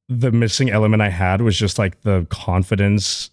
the missing element I had was just like the confidence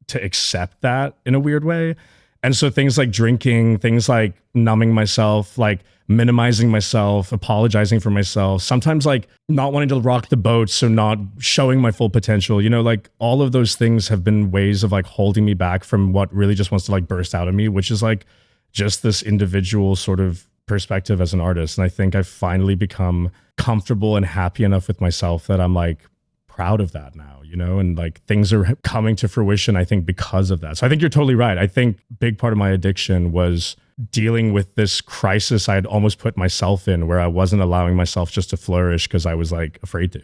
to accept that in a weird way. And so things like drinking, things like numbing myself, like minimizing myself, apologizing for myself, sometimes like not wanting to rock the boat, so not showing my full potential, you know, like all of those things have been ways of like holding me back from what really just wants to like burst out of me, which is like just this individual sort of perspective as an artist. And I think I've finally become comfortable and happy enough with myself that I'm like proud of that now, you know, and like things are coming to fruition, I think, because of that. So I think you're totally right. I think a big part of my addiction was dealing with this crisis I had almost put myself in, where I wasn't allowing myself just to flourish because I was like afraid to.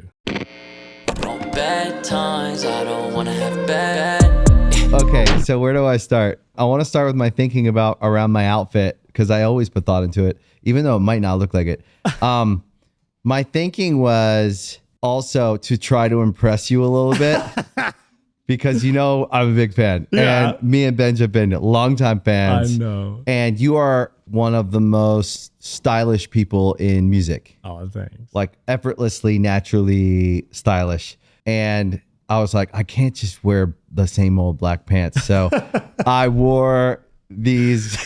On bad times, I don't want to have bad. Okay, so where do I start? I want to start with my thinking about around my outfit, because I always put thought into it, even though it might not look like it. My thinking was also to try to impress you a little bit, because you know I'm a big fan. Yeah. And me and Benj have been longtime fans. I know. And you are one of the most stylish people in music. Oh, thanks. Like effortlessly, naturally stylish. And I was like, I can't just wear the same old black pants. So I wore these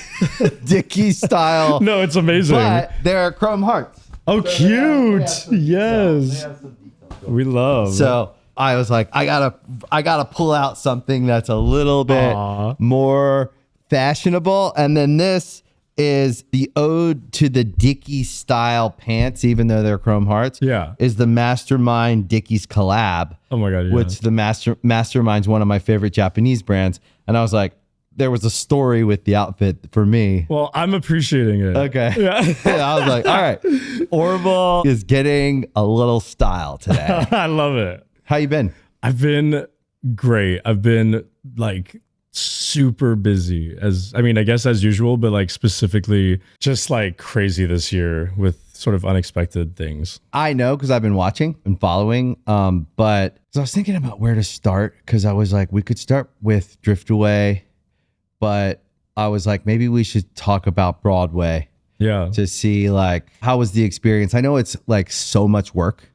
Dickie style. No, it's amazing. But they're chrome hearts. Oh, So cute. Yes. We love. So I was like, I gotta pull out something that's a little bit Aw. more fashionable. And then this is the ode to the Dickie style pants, even though they're chrome hearts. Yeah. Is the Mastermind Dickies collab. Oh my God. Yeah. Which the Mastermind's one of my favorite Japanese brands. And I was like, there was a story with the outfit for me. Well, I'm appreciating it. Okay. Yeah. I was like, all right, Orville is getting a little style today. I love it. How you been? I've been great. I've been like super busy, I guess as usual, but like specifically just like crazy this year with sort of unexpected things. I know because I've been watching and following. But so I was thinking about where to start, because I was like, we could start with Drift Away, but I was like, maybe we should talk about Broadway. Yeah. To see like, how was the experience? I know it's like so much work.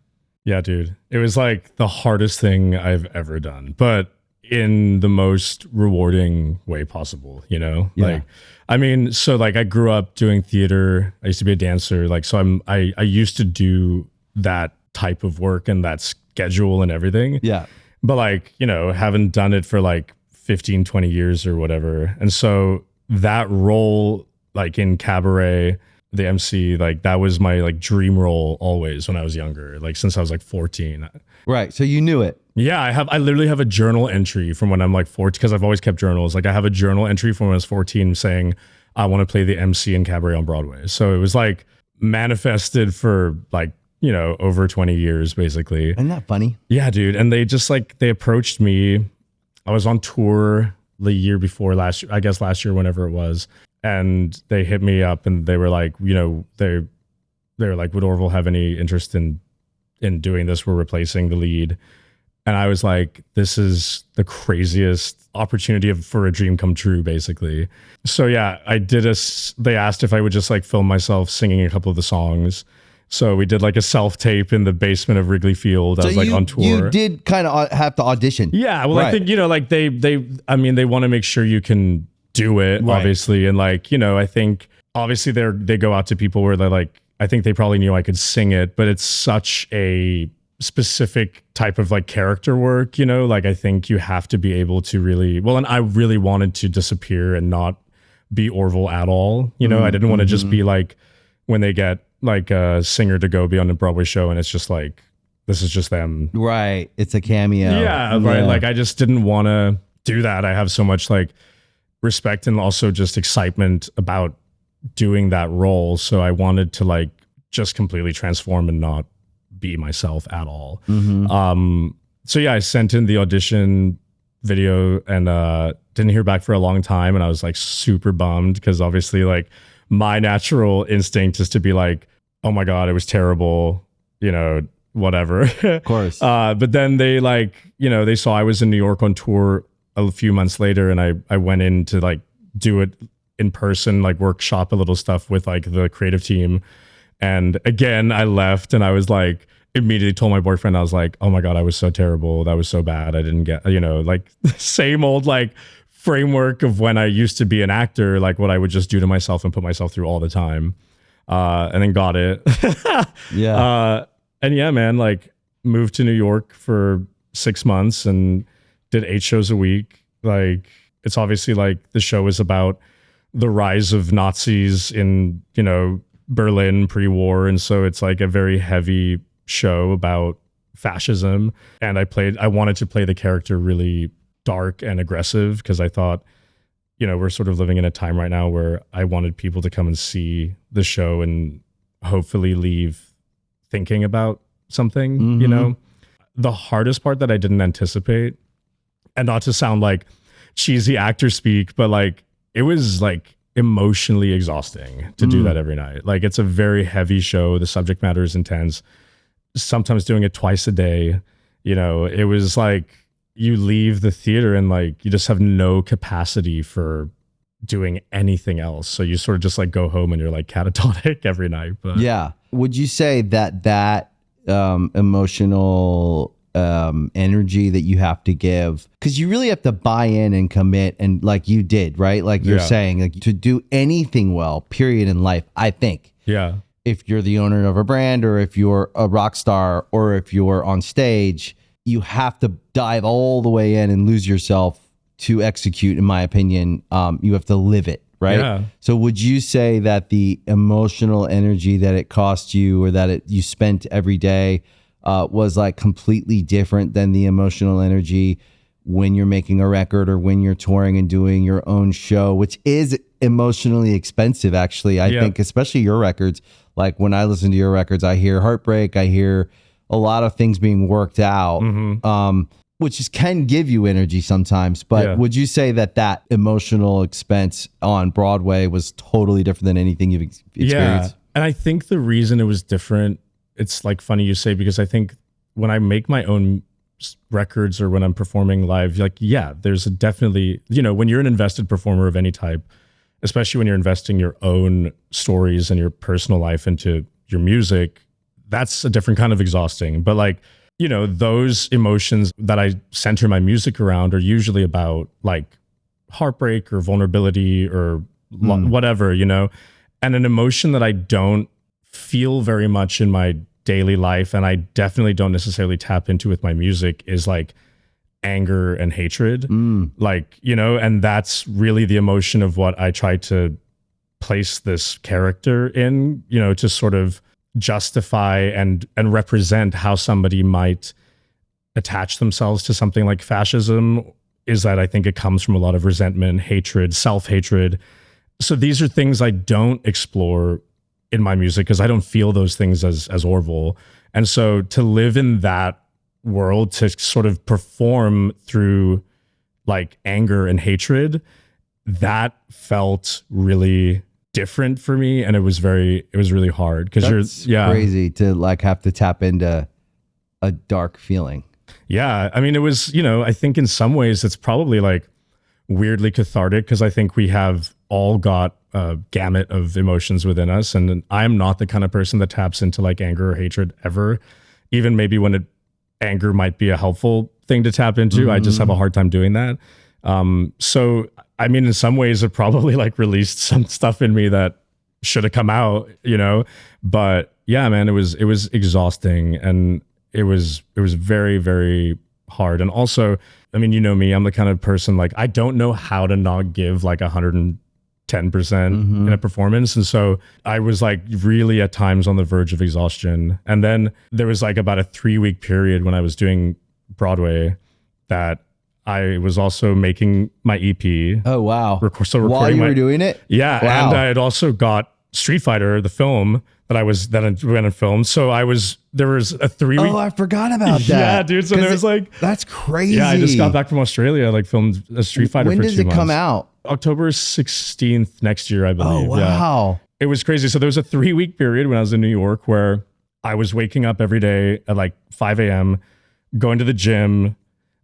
Yeah, dude. It was like the hardest thing I've ever done, but in the most rewarding way possible, you know? Yeah. Like, I mean, so like I grew up doing theater. I used to be a dancer. Like, so I used to do that type of work and that schedule and everything. Yeah. But like, you know, haven't done it for like 15, 20 years or whatever. And so that role, like in Cabaret, the MC, like that was my like dream role always when I was younger, like since I was like 14. Right. So you knew it. Yeah, I literally have a journal entry from when I'm like 14, because I've always kept journals. Like I have a journal entry from when I was 14 saying I want to play the MC in Cabaret on Broadway. So it was like manifested for like, you know, over 20 years basically. Isn't that funny? Yeah, dude. And they just like, they approached me. I was on tour the year before last year, I guess last year, whenever it was. And they hit me up and they were like, you know, they were like, would Orville have any interest in doing this? We're replacing the lead. And I was like, this is the craziest opportunity for a dream come true, basically. So yeah, they asked if I would just like film myself singing a couple of the songs. So we did like a self-tape in the basement of Wrigley Field. I was like on tour. You did kind of have to audition. Yeah. Well, Right. I think, you know, like they want to make sure you can do it, Right. obviously. And like, you know, I think obviously they go out to people where they're like, I think they probably knew I could sing it, but it's such a specific type of like character work, you know, like I think you have to be able to really, well, and I really wanted to disappear and not be Orville at all. You know, I didn't want to just be like when they get like a singer to go be on a Broadway show and it's just like, this is just them. Right. It's a cameo. Yeah, right. Like I just didn't want to do that. I have so much like respect and also just excitement about doing that role. So I wanted to like just completely transform and not be myself at all. So yeah, I sent in the audition video and didn't hear back for a long time. And I was like super bummed because obviously like my natural instinct is to be like, oh my God, it was terrible, you know, whatever. Of course. But then they like, you know, they saw I was in New York on tour a few months later and I went in to like do it in person, like workshop a little stuff with like the creative team. And again, I left and I was like, immediately told my boyfriend, I was like, oh my God, I was so terrible. That was so bad. I didn't get, like the same old like framework of when I used to be an actor, like what I would just do to myself and put myself through all the time. And then got it. Yeah. And yeah, man, like moved to New York for 6 months and did 8 shows a week. Like, it's obviously like the show is about the rise of Nazis in, Berlin pre-war. And so it's like a very heavy show about fascism. And I wanted to play the character really dark and aggressive because I thought, we're sort of living in a time right now where I wanted people to come and see the show and hopefully leave thinking about something, The hardest part that I didn't anticipate, and not to sound like cheesy actor speak, but like it was like emotionally exhausting to do that every night. Like it's a very heavy show. The subject matter is intense. Sometimes doing it twice a day, it was like you leave the theater and like you just have no capacity for doing anything else. So you sort of just like go home and you're like catatonic every night. But yeah. Would you say that emotional energy that you have to give, because you really have to buy in and commit, and like you did, right? Like you're saying, like to do anything well, period, in life, I think. Yeah. If you're the owner of a brand, or if you're a rock star, or if you're on stage, you have to dive all the way in and lose yourself to execute, in my opinion. You have to live it, right? Yeah. So would you say that the emotional energy that it cost you, or that you spent every day, was like completely different than the emotional energy when you're making a record or when you're touring and doing your own show, which is emotionally expensive, actually? I think, especially your records. Like when I listen to your records, I hear heartbreak, I hear a lot of things being worked out, which can give you energy sometimes. But would you say that emotional expense on Broadway was totally different than anything you've experienced? Yeah. And I think the reason it was different, it's like funny you say, because I think when I make my own records or when I'm performing live, like, there's definitely, when you're an invested performer of any type, especially when you're investing your own stories and your personal life into your music, that's a different kind of exhausting. But like, those emotions that I center my music around are usually about like heartbreak or vulnerability or whatever, and an emotion that I don't feel very much in my daily life, and I definitely don't necessarily tap into with my music, is like anger and hatred. Like, and that's really the emotion of what I try to place this character in, to sort of justify and represent how somebody might attach themselves to something like fascism, is that I think it comes from a lot of resentment, hatred, self-hatred. So these are things I don't explore in my music because I don't feel those things as Orville. And so to live in that world, to sort of perform through like anger and hatred, that felt really different for me. And it was really hard because crazy to like have to tap into a dark feeling. Yeah. I mean, it was, I think in some ways it's probably like weirdly cathartic because I think we have all got a gamut of emotions within us. And I'm not the kind of person that taps into like anger or hatred ever, even maybe when anger might be a helpful thing to tap into. I just have a hard time doing that. So, I mean, in some ways it probably like released some stuff in me that should have come out, but yeah, man, it was exhausting and it was very, very hard. And also, I mean, me, I'm the kind of person, like, I don't know how to not give like 110% in a performance. And so I was like really at times on the verge of exhaustion. And then there was like about a 3-week period when I was doing Broadway that I was also making my EP. Oh, wow. While you were doing it? Yeah. Wow. And I had also got Street Fighter, the film that I went and filmed. So there was a 3-week. Oh, I forgot about that. Yeah, dude. So there was like, that's crazy. Yeah. I just got back from Australia. I like filmed a Street Fighter for 2 months. When does it come out? October 16th next year, I believe. Oh, wow. Yeah. It was crazy. So there was a 3-week period when I was in New York where I was waking up every day at like 5 a.m., going to the gym,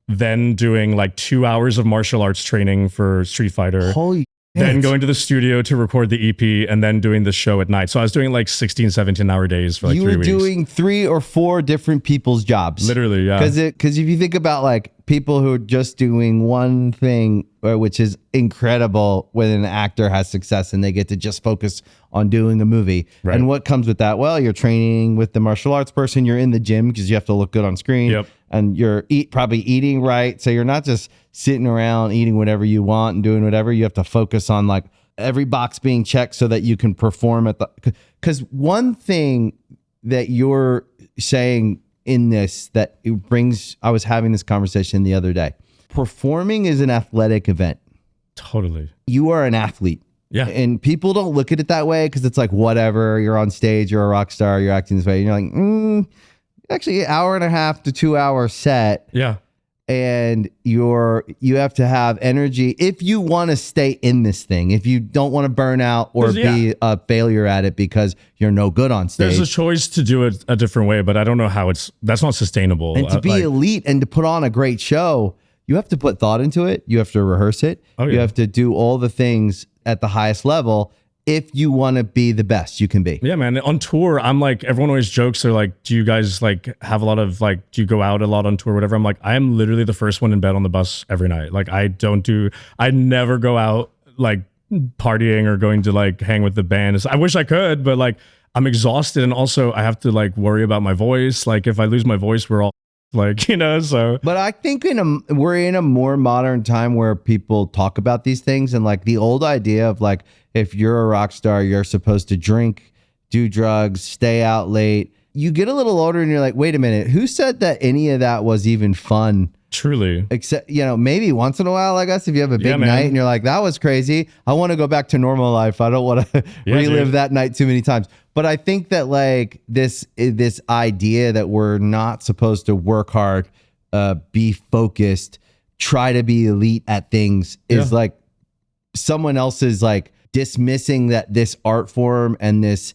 then doing like 2 hours of martial arts training for Street Fighter. Holy then going to the studio to record the EP, and then doing the show at night. So I was doing like 16, 17-hour days for like 3 weeks. You were doing 3 or 4 different people's jobs. Literally, yeah. Because if you think about like people who are just doing one thing, which is incredible when an actor has success and they get to just focus on doing a movie. Right. And what comes with that? Well, you're training with the martial arts person. You're in the gym because you have to look good on screen. Yep. And you're probably eating right. So you're not just sitting around eating whatever you want and doing whatever. You have to focus on like every box being checked so that you can perform at the... Because one thing that you're saying in this that it brings... I was having this conversation the other day. Performing is an athletic event. Totally. You are an athlete. Yeah. And people don't look at it that way because it's like, whatever, you're on stage, you're a rock star, you're acting this way. And you're like, actually, an hour and a half to 2 hour set. Yeah. And you have to have energy if you want to stay in this thing. If you don't want to burn out or be a failure at it because you're no good on stage. There's a choice to do it a different way, but I don't know how that's not sustainable. And to be elite and to put on a great show, you have to put thought into it. You have to rehearse it. Oh, yeah. You have to do all the things at the highest level if you want to be the best you can be. Yeah, man. On tour, I'm like, everyone always jokes. They're like, do you guys like have a lot of like, do you go out a lot on tour, whatever? I'm like, I am literally the first one in bed on the bus every night. Like I never go out like partying or going to like hang with the band. I wish I could, but like I'm exhausted. And also I have to like worry about my voice. Like if I lose my voice, we're all like, so. But I think we're in a more modern time where people talk about these things, and like the old idea of like, if you're a rock star, you're supposed to drink, do drugs, stay out late. You get a little older and you're like, wait a minute, who said that any of that was even fun? Truly. Except, maybe once in a while, I guess, if you have a big night and you're like, that was crazy. I want to go back to normal life. I don't want to relive that night too many times. But I think that like this idea that we're not supposed to work hard, be focused, try to be elite at things is like someone else's like dismissing that this art form and this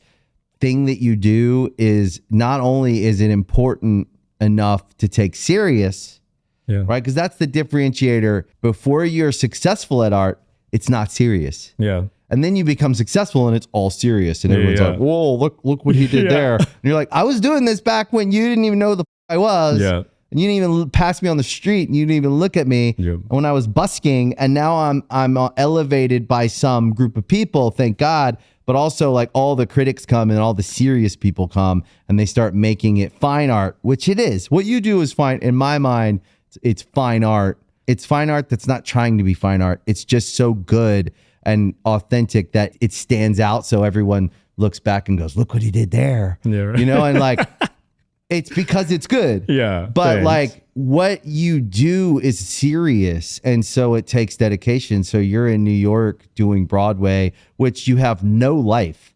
thing that you do is not only is it important enough to take serious, right? Because that's the differentiator. Before you're successful at art, it's not serious. Yeah. And then you become successful and it's all serious. And everyone's like, whoa, look what he did there. And you're like, I was doing this back when you didn't even know who the I was. Yeah. And you didn't even pass me on the street and you didn't even look at me when I was busking. And now I'm elevated by some group of people, thank God. But also like all the critics come and all the serious people come and they start making it fine art, which it is. What you do is fine. In my mind, it's fine art. It's fine art that's not trying to be fine art. It's just so good and authentic that it stands out. So everyone looks back and goes, look what he did there. Yeah, right. And like, it's because it's good. Yeah. But like what you do is serious. And so it takes dedication. So you're in New York doing Broadway, which you have no life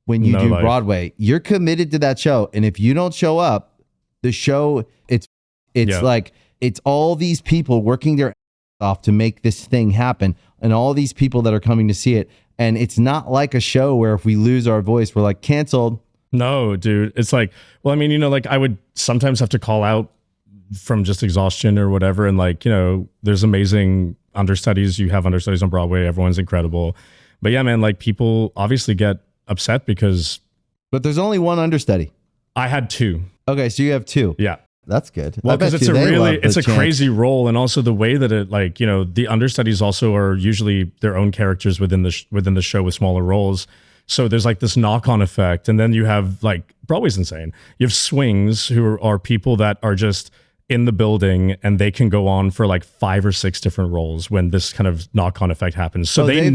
when you do Broadway. You're committed to that show. And if you don't show up, the show, it's like, it's all these people working their off to make this thing happen and all these people that are coming to see it. And it's not like a show where if we lose our voice, we're like canceled. No, dude. It's like, well, I mean, like I would sometimes have to call out from just exhaustion or whatever. And like, there's amazing understudies. You have understudies on Broadway. Everyone's incredible. But yeah, man, like people obviously get upset because. But there's only one understudy. I had 2. Okay. So you have 2. Yeah. That's good. Well, because it's a crazy role, and also the way that it like the understudies also are usually their own characters within the show with smaller roles. So there's like this knock-on effect, and then you have like Broadway's insane. You have swings who are people that are just in the building, and they can go on for like 5 or 6 different roles when this kind of knock-on effect happens. So they've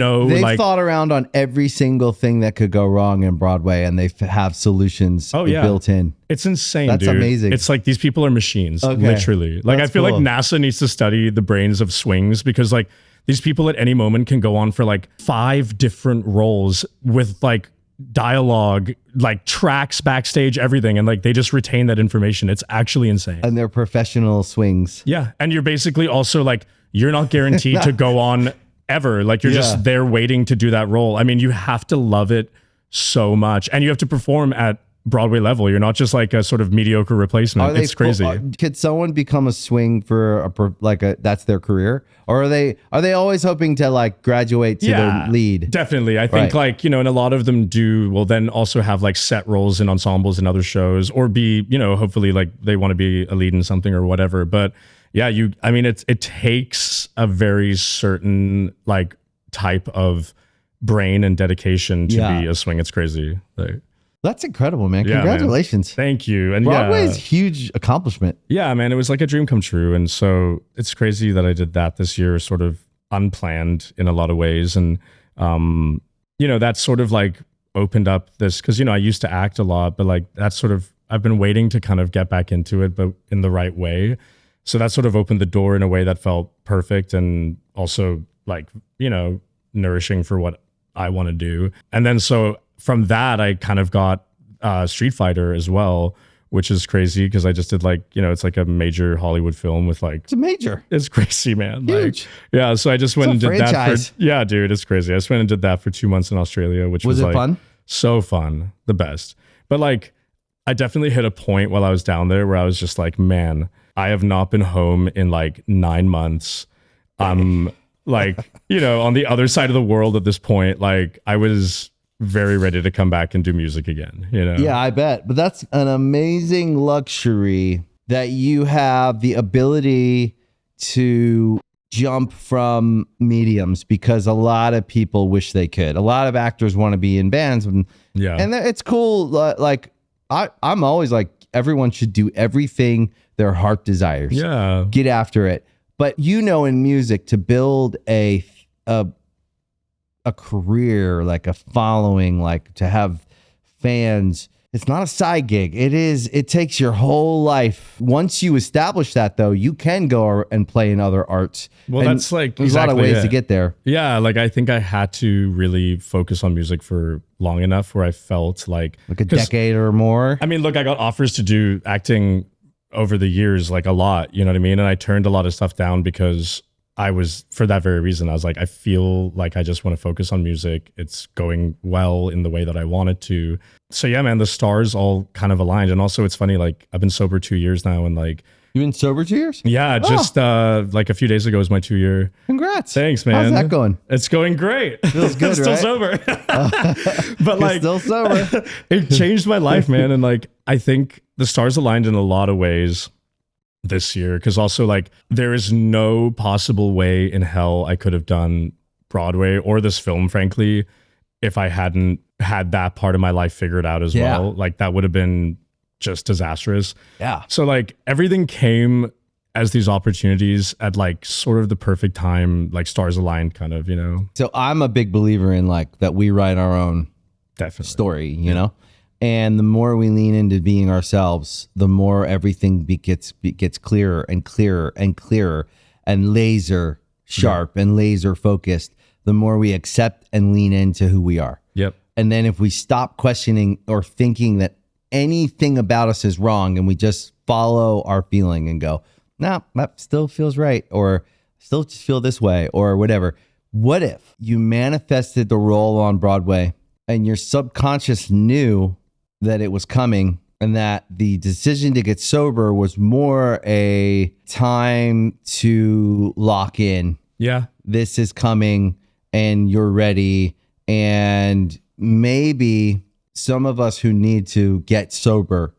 thought around on every single thing that could go wrong in Broadway, and they have solutions built in. It's insane. That's dude. Amazing. It's like these people are machines, literally. Like I feel like NASA needs to study the brains of swings because like these people at any moment can go on for like 5 different roles with like dialogue, like tracks backstage, everything, and like they just retain that information. It's actually insane. And they're professional swings. Yeah. And you're basically also like, you're not guaranteed to go on ever. Like you're just there waiting to do that role. I mean, you have to love it so much, and you have to perform at Broadway level. You're not just like a sort of mediocre replacement. It's crazy. Could someone become a swing for that's their career, or are they always hoping to like graduate to their lead? Definitely. I think like, and a lot of them will then also have like set roles in ensembles and other shows, or be, hopefully like they want to be a lead in something or whatever. But yeah, it takes a very certain like type of brain and dedication to be a swing. It's crazy. Like, that's incredible, man. Congratulations. Man. Thank you. And Broadway is a huge accomplishment. Yeah, man. It was like a dream come true. And so it's crazy that I did that this year, sort of unplanned in a lot of ways. And, that sort of like opened up this, because, I used to act a lot, but like that's sort of, I've been waiting to kind of get back into it, but in the right way. So that sort of opened the door in a way that felt perfect, and also like, nourishing for what I want to do. And then so from that, I kind of got Street Fighter as well, which is crazy because I just did like, it's like a major Hollywood film with like... It's a major. It's crazy, man. Huge. Like, yeah, so I just went and did that. Yeah, dude, it's crazy. I just went and did that for 2 months in Australia, which was like... fun? So fun. The best. But like, I definitely hit a point while I was down there where I was just like, man, I have not been home in like 9 months. I'm like, on the other side of the world at this point. Like, I was very ready to come back and do music again, Yeah, I bet. But that's an amazing luxury that you have the ability to jump from mediums, because a lot of people wish they could. A lot of actors want to be in bands, and it's cool. Like I'm always like, everyone should do everything their heart desires. Yeah, get after it. But in music, to build a career, like a following, like to have fans, it's not a side gig. It takes your whole life. Once you establish that, though, you can go and play in other arts. Well, and that's like there's a lot of ways to get there. Yeah, like I think I had to really focus on music for long enough where I felt like a decade or more. I mean, look, I got offers to do acting over the years, like a lot, you know what I mean? And I turned a lot of stuff down because I was, for that very reason, I was like, I feel like I just want to focus on music. It's going well in the way that I want it to. So yeah, man, the stars all kind of aligned. And also it's funny, like I've been sober 2 years now, and like... You've been sober 2 years? Yeah, just like a few days ago was my 2 year. Congrats. Thanks, man. How's that going? It's going great. Feels good, Still right? sober. But like... Still sober. It changed my life, man. And like, I think the stars aligned in a lot of ways this year, because also like there is no possible way in hell I could have done Broadway or this film, frankly, if I hadn't had that part of my life figured out as well. Like that would have been just disastrous. Yeah. So like everything came as these opportunities at like sort of the perfect time, like stars aligned kind of, So I'm a big believer in like that we write our own story, you know? And the more we lean into being ourselves, the more everything gets clearer and clearer and clearer and laser sharp and laser focused, the more we accept and lean into who we are. Yep. And then if we stop questioning or thinking that anything about us is wrong, and we just follow our feeling and go, nah, that still feels right, or still just feel this way, or whatever. What if you manifested the role on Broadway and your subconscious knew that it was coming, and that the decision to get sober was more a time to lock in? Yeah. This is coming and you're ready. And maybe some of us who need to get sober,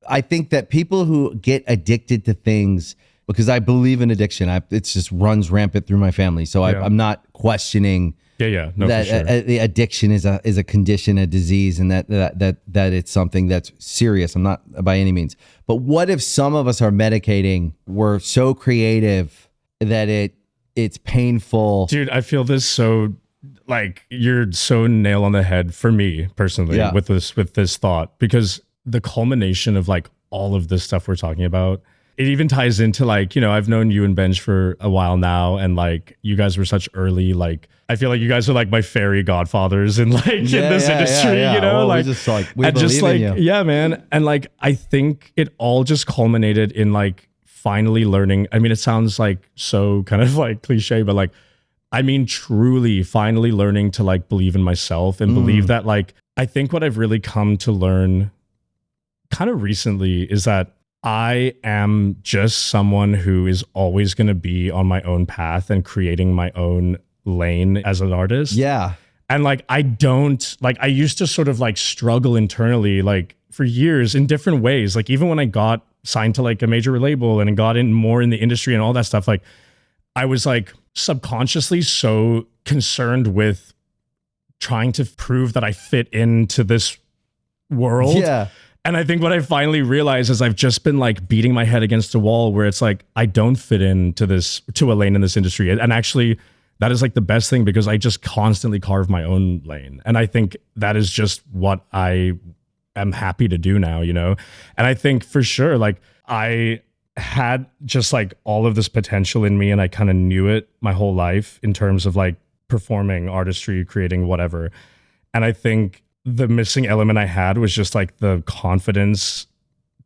I think that people who get addicted to things, because I believe in addiction, it just runs rampant through my family. So I'm not questioning no, that for sure. The addiction is a condition, a disease, and that it's something that's serious. I'm not by any means. But what if some of us are medicating? We're so creative that it's painful. Dude, I feel this so like you're so nail on the head for me personally with this thought, because the culmination of like all of this stuff we're talking about, it even ties into like, I've known you and Benj for a while now, and like you guys were such early, like I feel like you guys are like my fairy godfathers in like in this industry, Well, like we believe in you. Yeah, man. And like I think it all just culminated in like finally learning. I mean, it sounds like so kind of like cliche, but like I mean truly finally learning to like believe in myself and believe that like I think what I've really come to learn kind of recently is that I am just someone who is always going to be on my own path and creating my own lane as an artist. Yeah. And like, I used to sort of like struggle internally, like for years in different ways. Like even when I got signed to like a major label and got in more in the industry and all that stuff, like I was like subconsciously so concerned with trying to prove that I fit into this world. Yeah. And I think what I finally realized is I've just been like beating my head against a wall where it's like, I don't fit into to a lane in this industry. And actually that is like the best thing because I just constantly carve my own lane. And I think that is just what I am happy to do now, you know? And I think for sure, like I had just like all of this potential in me and I kind of knew it my whole life in terms of like performing, artistry, creating, whatever. And I think the missing element I had was just like the confidence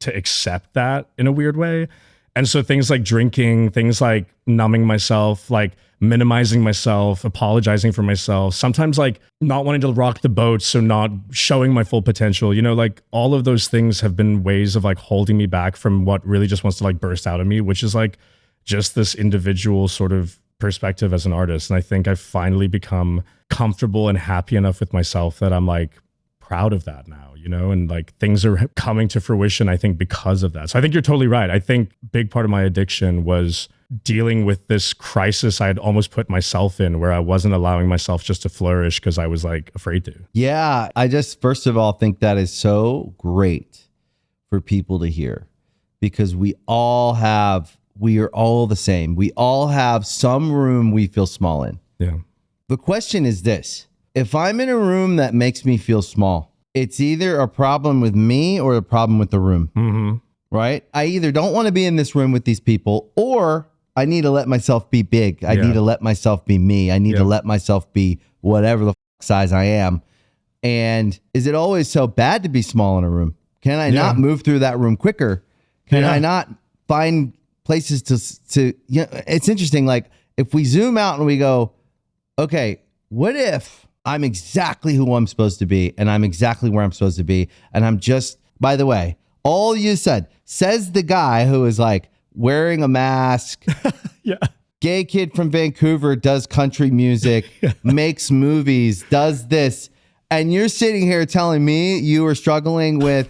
to accept that in a weird way. And so things like drinking, things like numbing myself, like minimizing myself, apologizing for myself, sometimes like not wanting to rock the boat, so not showing my full potential, you know, like all of those things have been ways of like holding me back from what really just wants to like burst out of me, which is like just this individual sort of perspective as an artist. And I think I've finally become comfortable and happy enough with myself that I'm like proud of that now, you know, and like things are coming to fruition, I think, because of that. So I think you're totally right. I think big part of my addiction was dealing with this crisis I had almost put myself in where I wasn't allowing myself just to flourish because I was like afraid to. Yeah. I just, first of all, think that is so great for people to hear because we are all the same. We all have some room we feel small in. Yeah. The question is this. If I'm in a room that makes me feel small, it's either a problem with me or a problem with the room, right? I either don't want to be in this room with these people or I need to let myself be big. I need to let myself be me. I need to let myself be whatever the size I am. And is it always so bad to be small in a room? Can I not move through that room quicker? Can I not find places to, you know, it's interesting. Like if we zoom out and we go, okay, what if I'm exactly who I'm supposed to be and I'm exactly where I'm supposed to be. And I'm just, by the way, all you said, says the guy who is like wearing a mask, gay kid from Vancouver, does country music, makes movies, does this. And you're sitting here telling me you were struggling with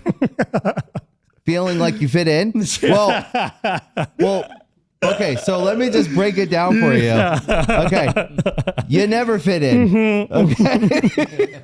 feeling like you fit in. Well, okay, so let me just break it down for you. Okay, you never fit in. Okay,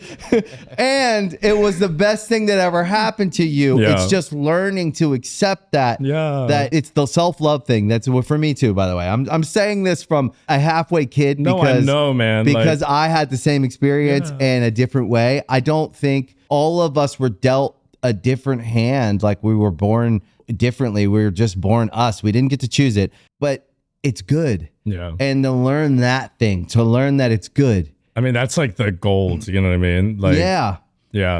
and it was the best thing that ever happened to you. Yeah. It's just learning to accept that. Yeah. That it's the self-love thing. That's for me too. By the way, I'm saying this from a halfway kid. No, because, I know, man. Because I had the same experience in a different way. I don't think all of us were dealt a different hand. Like we were born differently. We were just born us. We didn't get to choose it, but it's good. Yeah. And to learn that thing, to learn that it's good. I mean, that's like the gold, you know what I mean? Like, yeah.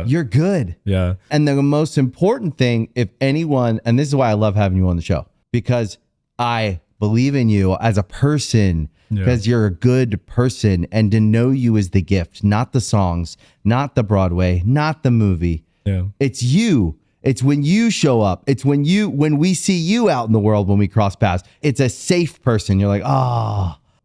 You're good. Yeah. And the most important thing, if anyone, and this is why I love having you on the show, because I believe in you as a person, because you're a good person, and to know you is the gift, not the songs, not the Broadway, not the movie. Yeah. It's you. It's when you show up. It's when we see you out in the world, when we cross paths. It's a safe person. You're like,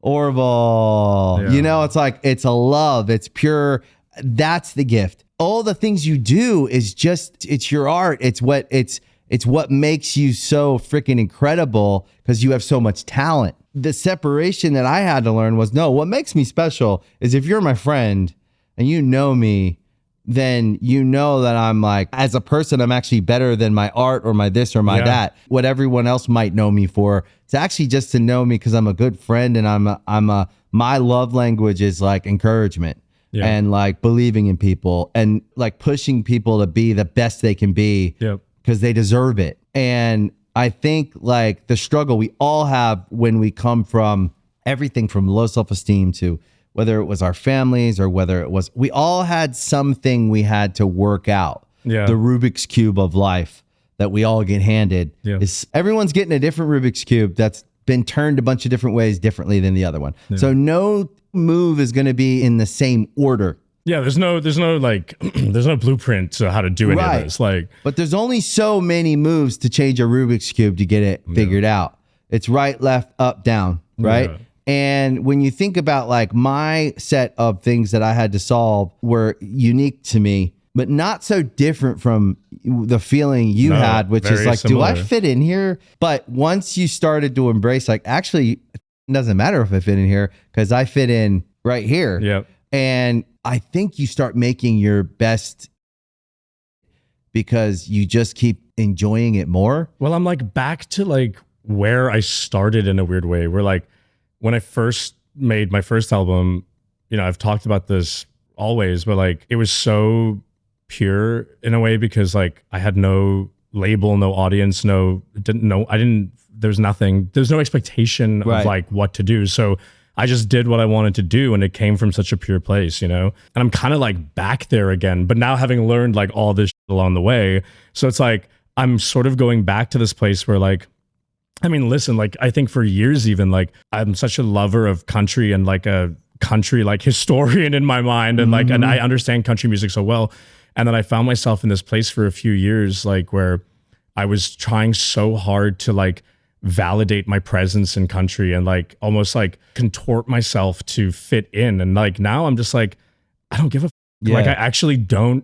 Orville. Yeah. You know, it's like, it's a love. It's pure. That's the gift. All the things you do is just, it's your art. It's what makes you so freaking incredible because you have so much talent. The separation that I had to learn was, no, what makes me special is if you're my friend and you know me, then you know that I'm like, as a person, I'm actually better than my art or my this or my that. What everyone else might know me for, it's actually just to know me because I'm a good friend and my love language is like encouragement and like believing in people and like pushing people to be the best they can be because they deserve it. And I think like the struggle we all have when we come from everything from low self-esteem to whether it was our families or whether it was, we all had something we had to work out. Yeah. The Rubik's Cube of life that we all get handed is everyone's getting a different Rubik's Cube that's been turned a bunch of different ways differently than the other one. So no move is going to be in the same order. Yeah, there's no like there's no blueprint to how to do any of this. Like, but there's only so many moves to change a Rubik's Cube to get it figured out. It's right, left, up, down, right? Yeah. And when you think about like my set of things that I had to solve were unique to me, but not so different from the feeling you had, which is like, similar. Do I fit in here? But once you started to embrace, like, actually, it doesn't matter if I fit in here because I fit in right here. Yep. And I think you start making your best because you just keep enjoying it more. Well, I'm like back to like where I started in a weird way, where like when I first made my first album, you know, I've talked about this always, but like it was so pure in a way because like I had no label, no audience, there's nothing, there's no expectation of like what to do. So I just did what I wanted to do and it came from such a pure place, you know? And I'm kind of like back there again, but now having learned like all this shit along the way. So it's like, I'm sort of going back to this place where like, I mean, listen, like I think for years even, like I'm such a lover of country and like a country like historian in my mind and like, and I understand country music so well. And then I found myself in this place for a few years, like where I was trying so hard to like validate my presence in country and like almost like contort myself to fit in. And like now I'm just like, I don't give a like I actually don't,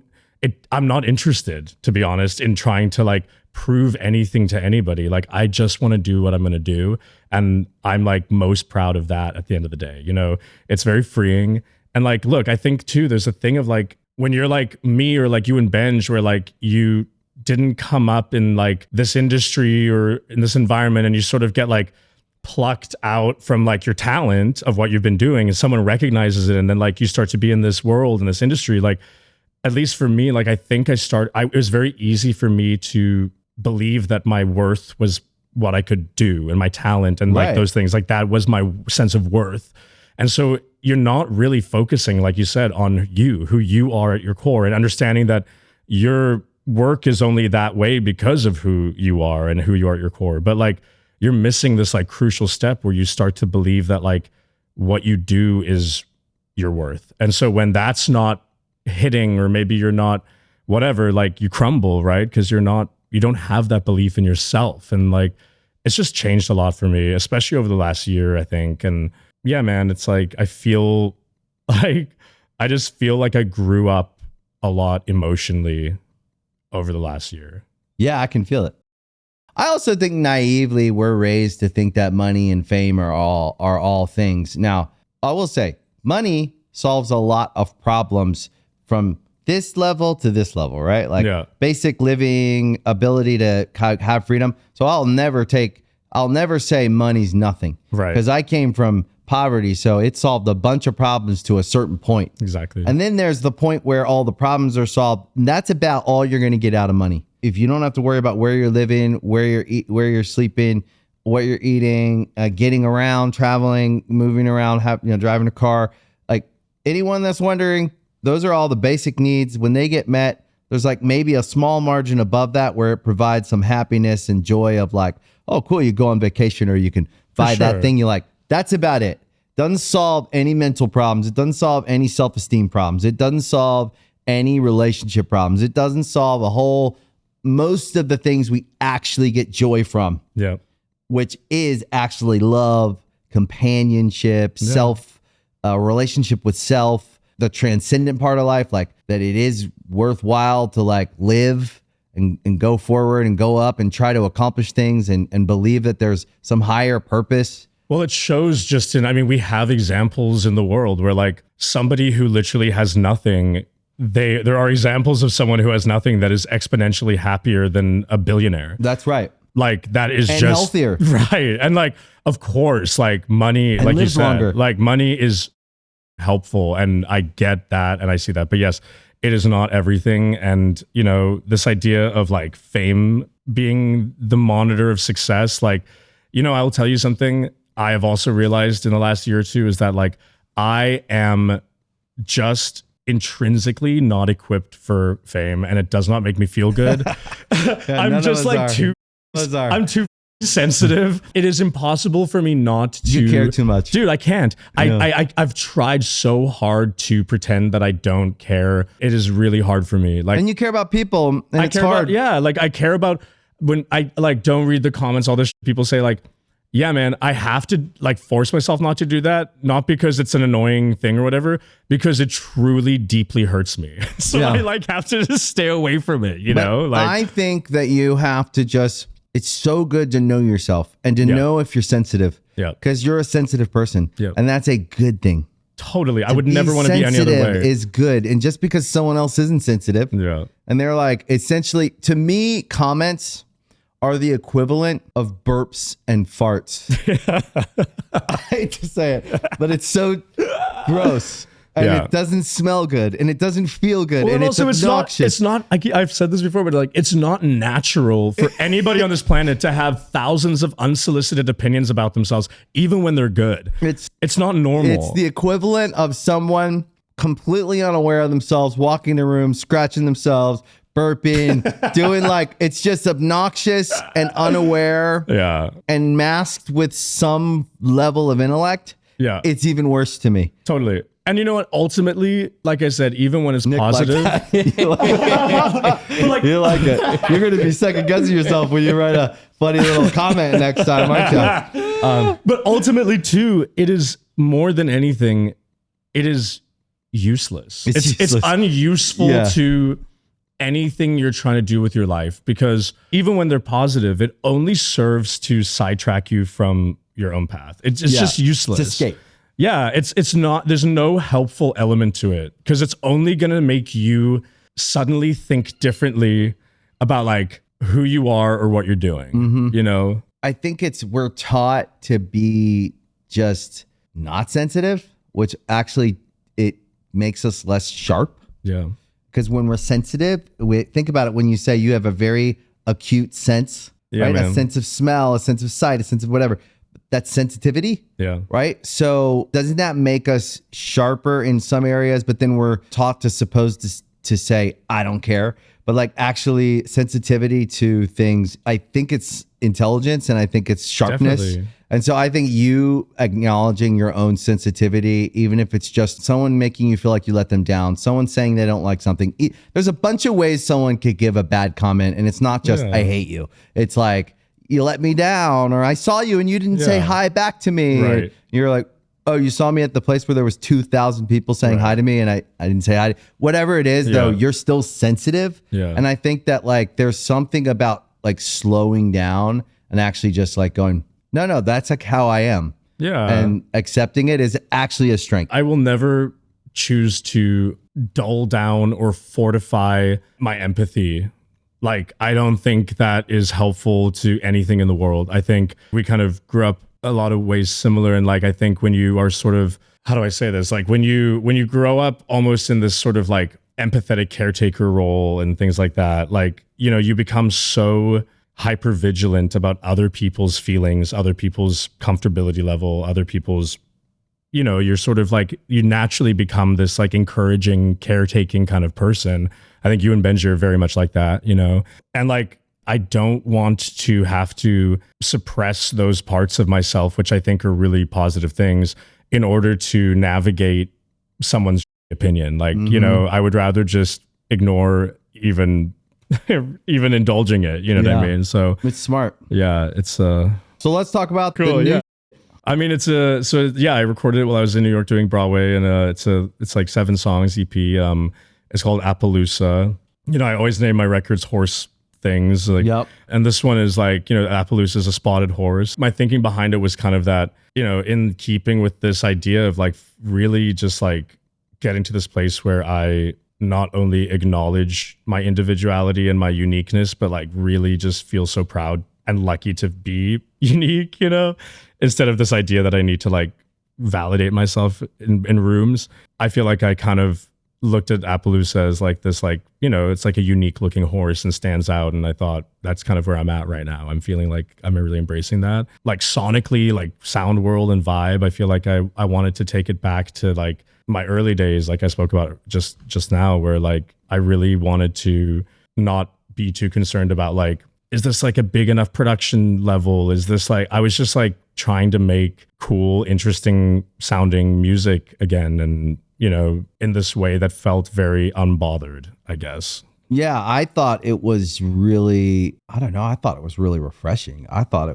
I'm not interested, to be honest, in trying to like prove anything to anybody. Like I just want to do what I'm going to do. And I'm like most proud of that at the end of the day. You know, it's very freeing. And like, look, I think too, there's a thing of like, when you're like me or like you and Benj, where like you didn't come up in like this industry or in this environment and you sort of get like plucked out from like your talent of what you've been doing and someone recognizes it and then like you start to be in this world, in this industry, like at least for me, like I think it was very easy for me to believe that my worth was what I could do and my talent and like those things, like that was my sense of worth. And so you're not really focusing, like you said, on who you are at your core and understanding that your work is only that way because of who you are and who you are at your core. But like you're missing this like crucial step where you start to believe that like what you do is your worth. And so when that's not hitting, or maybe you're not whatever, like you crumble, right? Because you don't have that belief in yourself. And like it's just changed a lot for me, especially over the last year, I think. And yeah, man, it's like I just feel like I grew up a lot emotionally over the last year. Yeah, I can feel it. I also think naively we're raised to think that money and fame are all things. Now, I will say money solves a lot of problems from this level to this level, right? Like basic living, ability to have freedom. So I'll never say money's nothing. Right. Because I came from poverty, so it solved a bunch of problems to a certain point. Exactly. And then there's the point where all the problems are solved. And that's about all you're going to get out of money. If you don't have to worry about where you're living, where you're sleeping, what you're eating, getting around, traveling, moving around, driving a car, like anyone that's wondering, those are all the basic needs. When they get met, there's like maybe a small margin above that where it provides some happiness and joy of like, oh, cool, you go on vacation or you can buy that thing you like. That's about it. Doesn't solve any mental problems. It doesn't solve any self-esteem problems. It doesn't solve any relationship problems. It doesn't solve most of the things we actually get joy from. Yeah. Which is actually love, companionship, relationship with self, the transcendent part of life, like that it is worthwhile to like live and go forward and go up and try to accomplish things and believe that there's some higher purpose. Well, it shows we have examples in the world where like somebody who literally has nothing, there are examples of someone who has nothing that is exponentially happier than a billionaire. That's right. Like that is and just healthier. Right. And like, of course, like money, and like you said, longer. Like money is helpful and I get that and I see that. But yes, it is not everything. And, this idea of like fame being the monitor of success, like, I'll tell you something I have also realized in the last year or two is that like I am just intrinsically not equipped for fame and it does not make me feel good. I'm just like I'm too sensitive. It is impossible for me not to. You care too much. Dude, I can't. Yeah. I've tried so hard to pretend that I don't care. It is really hard for me. Like, And you care about people, and I it's care hard. about, like I care about when I like don't read the comments, all this people say like, yeah, man, I have to like force myself not to do that. Not because it's an annoying thing or whatever, because it truly deeply hurts me. So Yeah. I like have to just stay away from it, you know? Like, I think that you have to just, it's so good to know yourself and to know if you're sensitive. Yeah. Because you're a sensitive person. Yeah. And that's a good thing. totally. I would never want to be any other Sensitive way. is good. And just because someone else isn't sensitive, Yeah. and they're like, essentially, to me, comments are the equivalent of burps and farts. I hate to say it, but it's so gross. And Yeah. it doesn't smell good, and it doesn't feel good, Well, and it's also, obnoxious. it's not. I've said this before, but like, it's not natural for anybody on this planet to have thousands of unsolicited opinions about themselves, even when they're good. It's not normal. It's the equivalent of someone completely unaware of themselves, walking in a room, scratching themselves, burping, doing like, it's just obnoxious and unaware yeah, and masked with some level of intellect. yeah. It's even worse to me. Totally. And you know what? Ultimately, like I said, even when it's positive, You like it. You're going to be second guessing yourself when you write a funny little comment next time, aren't you? but ultimately too, it is more than anything, it is useless. It's useless. unuseful Yeah. to anything you're trying to do with your life, because even when they're positive, it only serves to sidetrack you from your own path. It's just useless. It's escape. Yeah, it's not, there's no helpful element to it, because it's only going to make you suddenly think differently about like who you are or what you're doing, you know? I think we're taught to be just not sensitive, which actually it makes us less sharp. Yeah. Because when we're sensitive, think about it. When you say you have a very acute sense, Yeah, right? man. A sense of smell, a sense of sight, a sense of whatever. That's sensitivity, Yeah. right? So doesn't that make us sharper in some areas? But then we're taught to say, I don't care. But like actually sensitivity to things, I think it's intelligence and I think it's sharpness. Definitely. And so I think you acknowledging your own sensitivity, even if it's just someone making you feel like you let them down, someone saying they don't like something. There's a bunch of ways someone could give a bad comment. And it's not just, Yeah. I hate you. It's like, you let me down, or I saw you and you didn't say Yeah. hi back to me. Right. You're like, oh, you saw me at the place where there was 2,000 people saying hi to me and I didn't say hi. Whatever it is, though, Yeah. you're still sensitive. Yeah. And I think that like there's something about like slowing down and actually just like going, no, that's like how I am. Yeah. And accepting it is actually a strength. I will never choose to dull down or fortify my empathy. Like, I don't think that is helpful to anything in the world. I think we kind of grew up a lot of ways similar. And like, I think when you are sort of, how do I say this? Like when you grow up almost in this sort of like empathetic caretaker role and things like that, like, you know, you become so hyper vigilant about other people's feelings, other people's comfortability level, other people's, you know, you're sort of like, you naturally become this like encouraging, caretaking kind of person. I think you and Benji are very much like that, you know? And like, I don't want to have to suppress those parts of myself, which I think are really positive things, in order to navigate someone's opinion. Like, you know, I would rather just ignore even indulging it, you know what I mean? So It's smart. yeah, it's So let's talk about the cool. new. Yeah. I mean, I recorded it while I was in New York doing Broadway, and it's like 7 songs EP. It's called Appaloosa. You know, I always name my records horse things. Like, Yep. and this one is like, you know, Appaloosa is a spotted horse. My thinking behind it was kind of that, you know, in keeping with this idea of like really just like getting to this place where I not only acknowledge my individuality and my uniqueness, but like really just feel so proud and lucky to be unique, you know, instead of this idea that I need to like validate myself in rooms. I feel like I kind of looked at Appaloosa as like this, like, you know, it's like a unique looking horse and stands out. And I thought that's kind of where I'm at right now. I'm feeling like I'm really embracing that. Like sonically, like sound world and vibe. I feel like I wanted to take it back to like my early days, like I spoke about just now, where like I really wanted to not be too concerned about like, is this like a big enough production level? Is this like, I was just like trying to make cool, interesting sounding music again. And, you know, in this way that felt very unbothered, I guess. Yeah, I thought it was really, I don't know, I thought it was really refreshing. I thought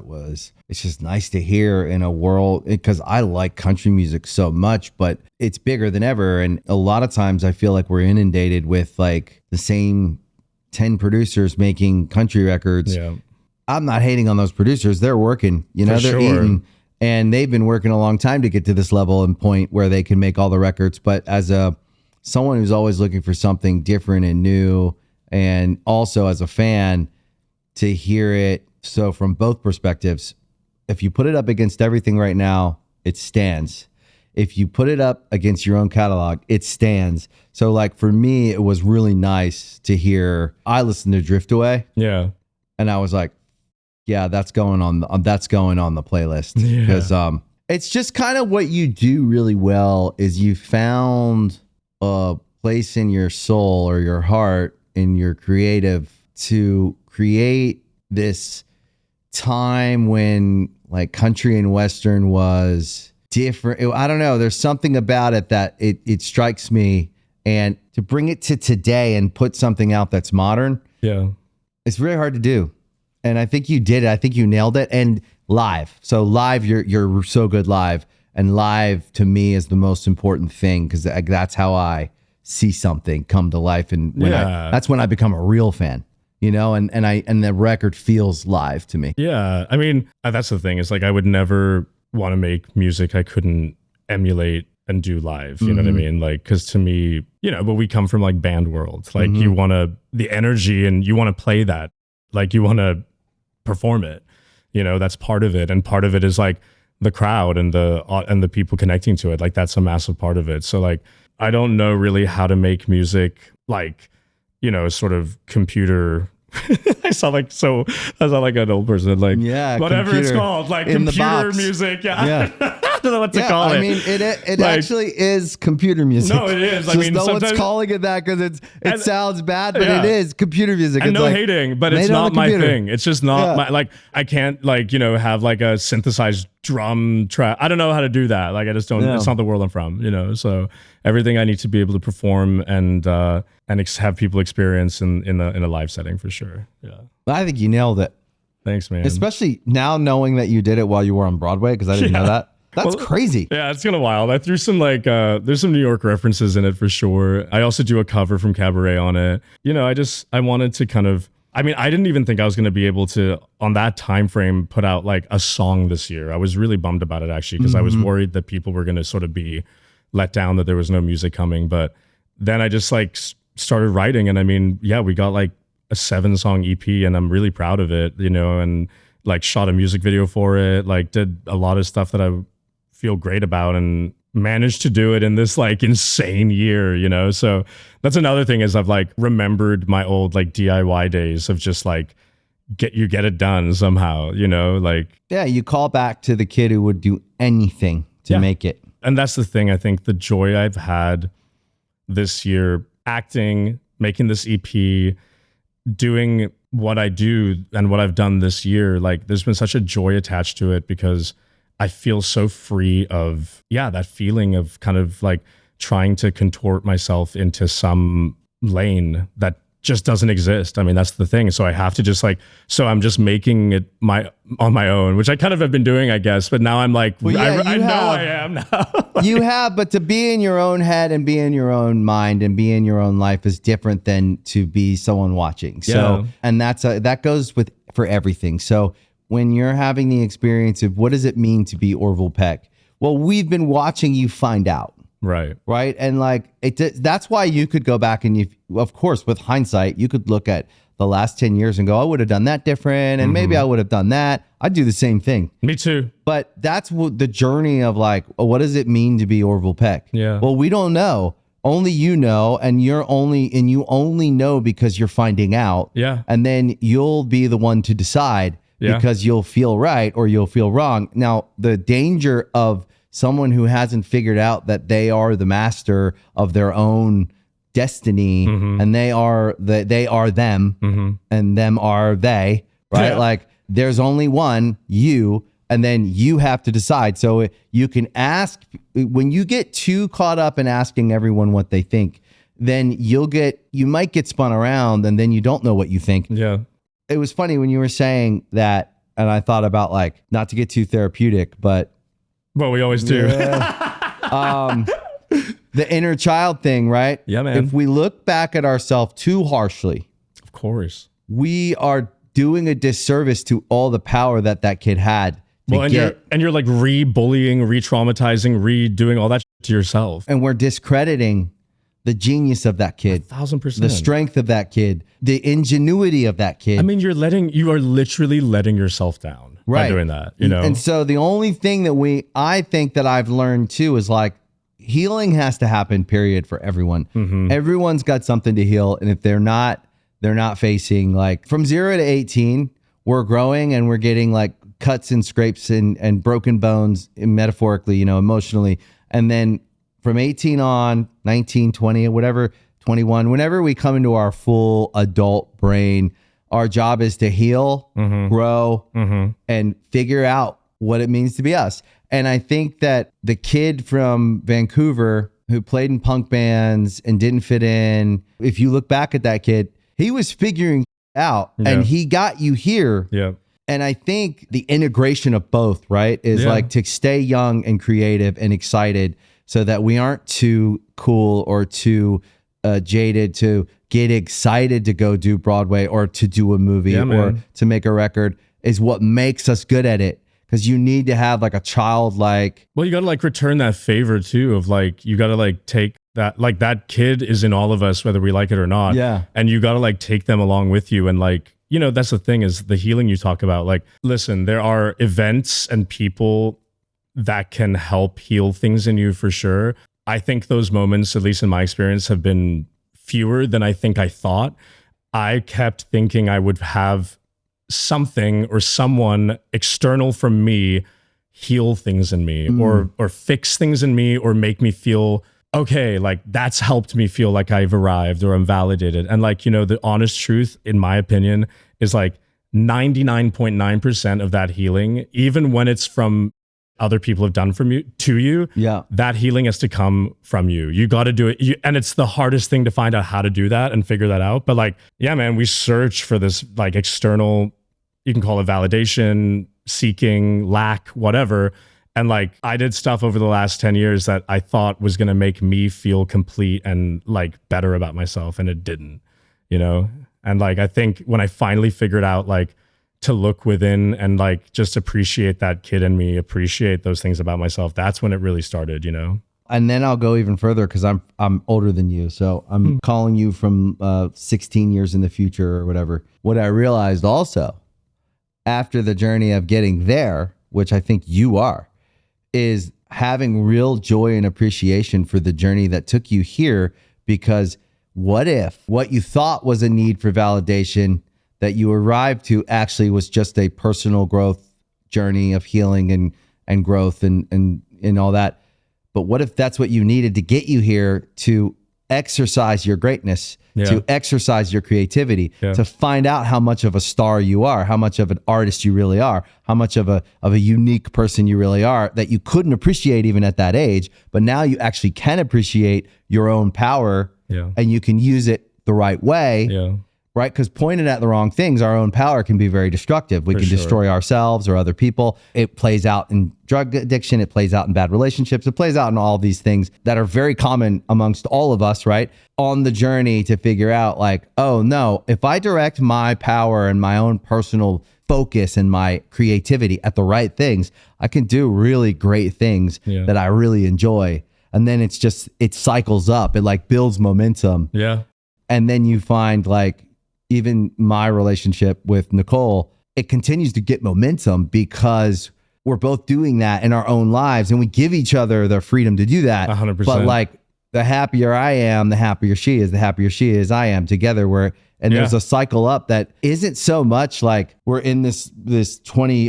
it's just nice to hear in a world, because I like country music so much, but it's bigger than ever. And a lot of times I feel like we're inundated with like the same 10 producers making country records. Yeah. I'm not hating on those producers. They're working, you know, they're eating, and they've been working a long time to get to this level and point where they can make all the records. But as someone who's always looking for something different and new, and also as a fan, to hear it. So from both perspectives, if you put it up against everything right now, it stands. If you put it up against your own catalog, it stands. So like for me, it was really nice to hear. I listened to Drift Away. Yeah. And I was like, yeah, that's going on the playlist. Because it's just kind of what you do really well is you found a place in your soul or your heart in your creative to create this time when like country and Western was different. I don't know. There's something about it that it strikes me, and to bring it to today and put something out that's modern. Yeah. It's really hard to do. And I think you did it. I think you nailed it. And live. So live, you're so good live. And live to me is the most important thing, because that's how I see something come to life. And that's when I become a real fan, you know, and the record feels live to me. Yeah. I mean, that's the thing, is like, I would never want to make music I couldn't emulate and do live. You know what I mean? Like, cause to me, you know, but we come from like band world. Like you want to, the energy, and you want to play that, like you want to perform it, you know, that's part of it. And part of it is like the crowd and the people connecting to it. Like that's a massive part of it. So like, I don't know really how to make music like, you know, sort of computer. I sound like an old person, like whatever it's called, like computer music. Yeah. I don't know what to call it. I mean, it like, actually is computer music. No, it is. I mean, no one's calling it that because it sounds bad, but it is computer music. And it's no like, hating, but it's not my thing. It's just not my, like, I can't like, you know, have like a synthesized drum track. I don't know how to do that. Like, I just don't, it's not the world I'm from, you know? So everything I need to be able to perform and have people experience in a live setting for sure. Yeah. I think you nailed it. Thanks, man. Especially now knowing that you did it while you were on Broadway, because I didn't know that. That's crazy. Yeah, it's kind of wild. I threw some like, there's some New York references in it for sure. I also do a cover from Cabaret on it. You know, I wanted to kind of, I mean, I didn't even think I was going to be able to, on that time frame, put out like a song this year. I was really bummed about it actually, because I was worried that people were going to sort of be let down that there was no music coming. But then I just like started writing, and I mean, yeah, we got like a 7-song EP, and I'm really proud of it, you know, and like shot a music video for it, like did a lot of stuff that I feel great about, and managed to do it in this like insane year, you know? So that's another thing, is I've like remembered my old like DIY days of just like get it done somehow, you know, like. Yeah. You call back to the kid who would do anything to make it. And that's the thing. I think the joy I've had this year, acting, making this EP, doing what I do and what I've done this year, like there's been such a joy attached to it, because I feel so free of, that feeling of kind of like trying to contort myself into some lane that just doesn't exist. I mean, that's the thing. So I have to just like, so I'm just making it on my own, which I kind of have been doing, I guess. But now I'm like, I know I am now. You have, but to be in your own head and be in your own mind and be in your own life is different than to be someone watching. So, and that goes for everything. So when you're having the experience of what does it mean to be Orville Peck? Well, we've been watching you find out. Right. And like that's why you could go back and of course, with hindsight, you could look at the last 10 years and go, I would have done that different. And maybe I would have done that. I'd do the same thing. Me too. But that's the journey of like, what does it mean to be Orville Peck? Yeah. Well, we don't know. Only you know, and you only know because you're finding out. Yeah. And then you'll be the one to decide because you'll feel right or you'll feel wrong. Now, the danger of someone who hasn't figured out that they are the master of their own destiny and they are them and them are they, right? Yeah. Like there's only one you, and then you have to decide. So you can ask, when you get too caught up in asking everyone what they think, then you might get spun around and then you don't know what you think. Yeah. It was funny when you were saying that, and I thought about, like, not to get too therapeutic, but Well, we always do. the inner child thing, right? Yeah, man. If we look back at ourselves too harshly, Of course. we are doing a disservice to all the power that kid had to Well, and get. you're like re-bullying, re-traumatizing, redoing all that to yourself. And we're discrediting the genius of that kid, 1,000%. the strength of that kid, the ingenuity of that kid. I mean, you are literally letting yourself down by doing that, you know? And so the only thing that I think that I've learned too is, like, healing has to happen, period, for everyone. Mm-hmm. Everyone's got something to heal. And if they're not facing, like, from 0 to 18, we're growing and we're getting like cuts and scrapes and broken bones, metaphorically, you know, emotionally. And then from 18 on, 19, 20, whatever, 21, whenever we come into our full adult brain, our job is to heal, grow, and figure out what it means to be us. And I think that the kid from Vancouver who played in punk bands and didn't fit in, if you look back at that kid, he was figuring out and he got you here. Yeah. And I think the integration of both, right, is like to stay young and creative and excited so that we aren't too cool or too jaded to get excited to go do Broadway or to do a movie or to make a record, is what makes us good at it. Because you need to have like a childlike. Well, you got to like return that favor too of like, you got to like take that, like that kid is in all of us, whether we like it or not. Yeah. And you got to like take them along with you. And like, you know, that's the thing is the healing you talk about. Like, listen, there are events and people that can help heal things in you for sure. I think those moments, at least in my experience, have been fewer than I think I thought. I kept thinking I would have something or someone external from me heal things in me or fix things in me or make me feel okay, like that's helped me feel like I've arrived or I'm validated. And like, you know, the honest truth, in my opinion, is like 99.9% of that healing, even when it's from other people have done from you to you, that healing has to come from you. You got to do it. And it's the hardest thing to find out how to do that and figure that out. But like, yeah, man, we search for this like external, you can call it validation, seeking, lack, whatever. And like, I did stuff over the last 10 years that I thought was going to make me feel complete and like better about myself. And it didn't, you know? And like, I think when I finally figured out like to look within and like just appreciate that kid in me, appreciate those things about myself, that's when it really started, you know? And then I'll go even further because I'm older than you. So I'm calling you from 16 years in the future or whatever. What I realized also after the journey of getting there, which I think you are, is having real joy and appreciation for the journey that took you here. Because what if what you thought was a need for validation that you arrived to actually was just a personal growth journey of healing and growth and all that? But what if that's what you needed to get you here to exercise your greatness, to exercise your creativity, to find out how much of a star you are, how much of an artist you really are, how much of a unique person you really are that you couldn't appreciate even at that age, but now you actually can appreciate your own power and you can use it the right way. Right? Because pointed at the wrong things, our own power can be very destructive. We can destroy ourselves or other people. It plays out in drug addiction. It plays out in bad relationships. It plays out in all these things that are very common amongst all of us, right? On the journey to figure out like, oh no, if I direct my power and my own personal focus and my creativity at the right things, I can do really great things that I really enjoy. And then it cycles up. It like builds momentum. And then you find like, even my relationship with Nicole, it continues to get momentum because we're both doing that in our own lives and we give each other the freedom to do that. 100%. But like the happier I am, the happier she is, I am together there's a cycle up that isn't so much like we're in this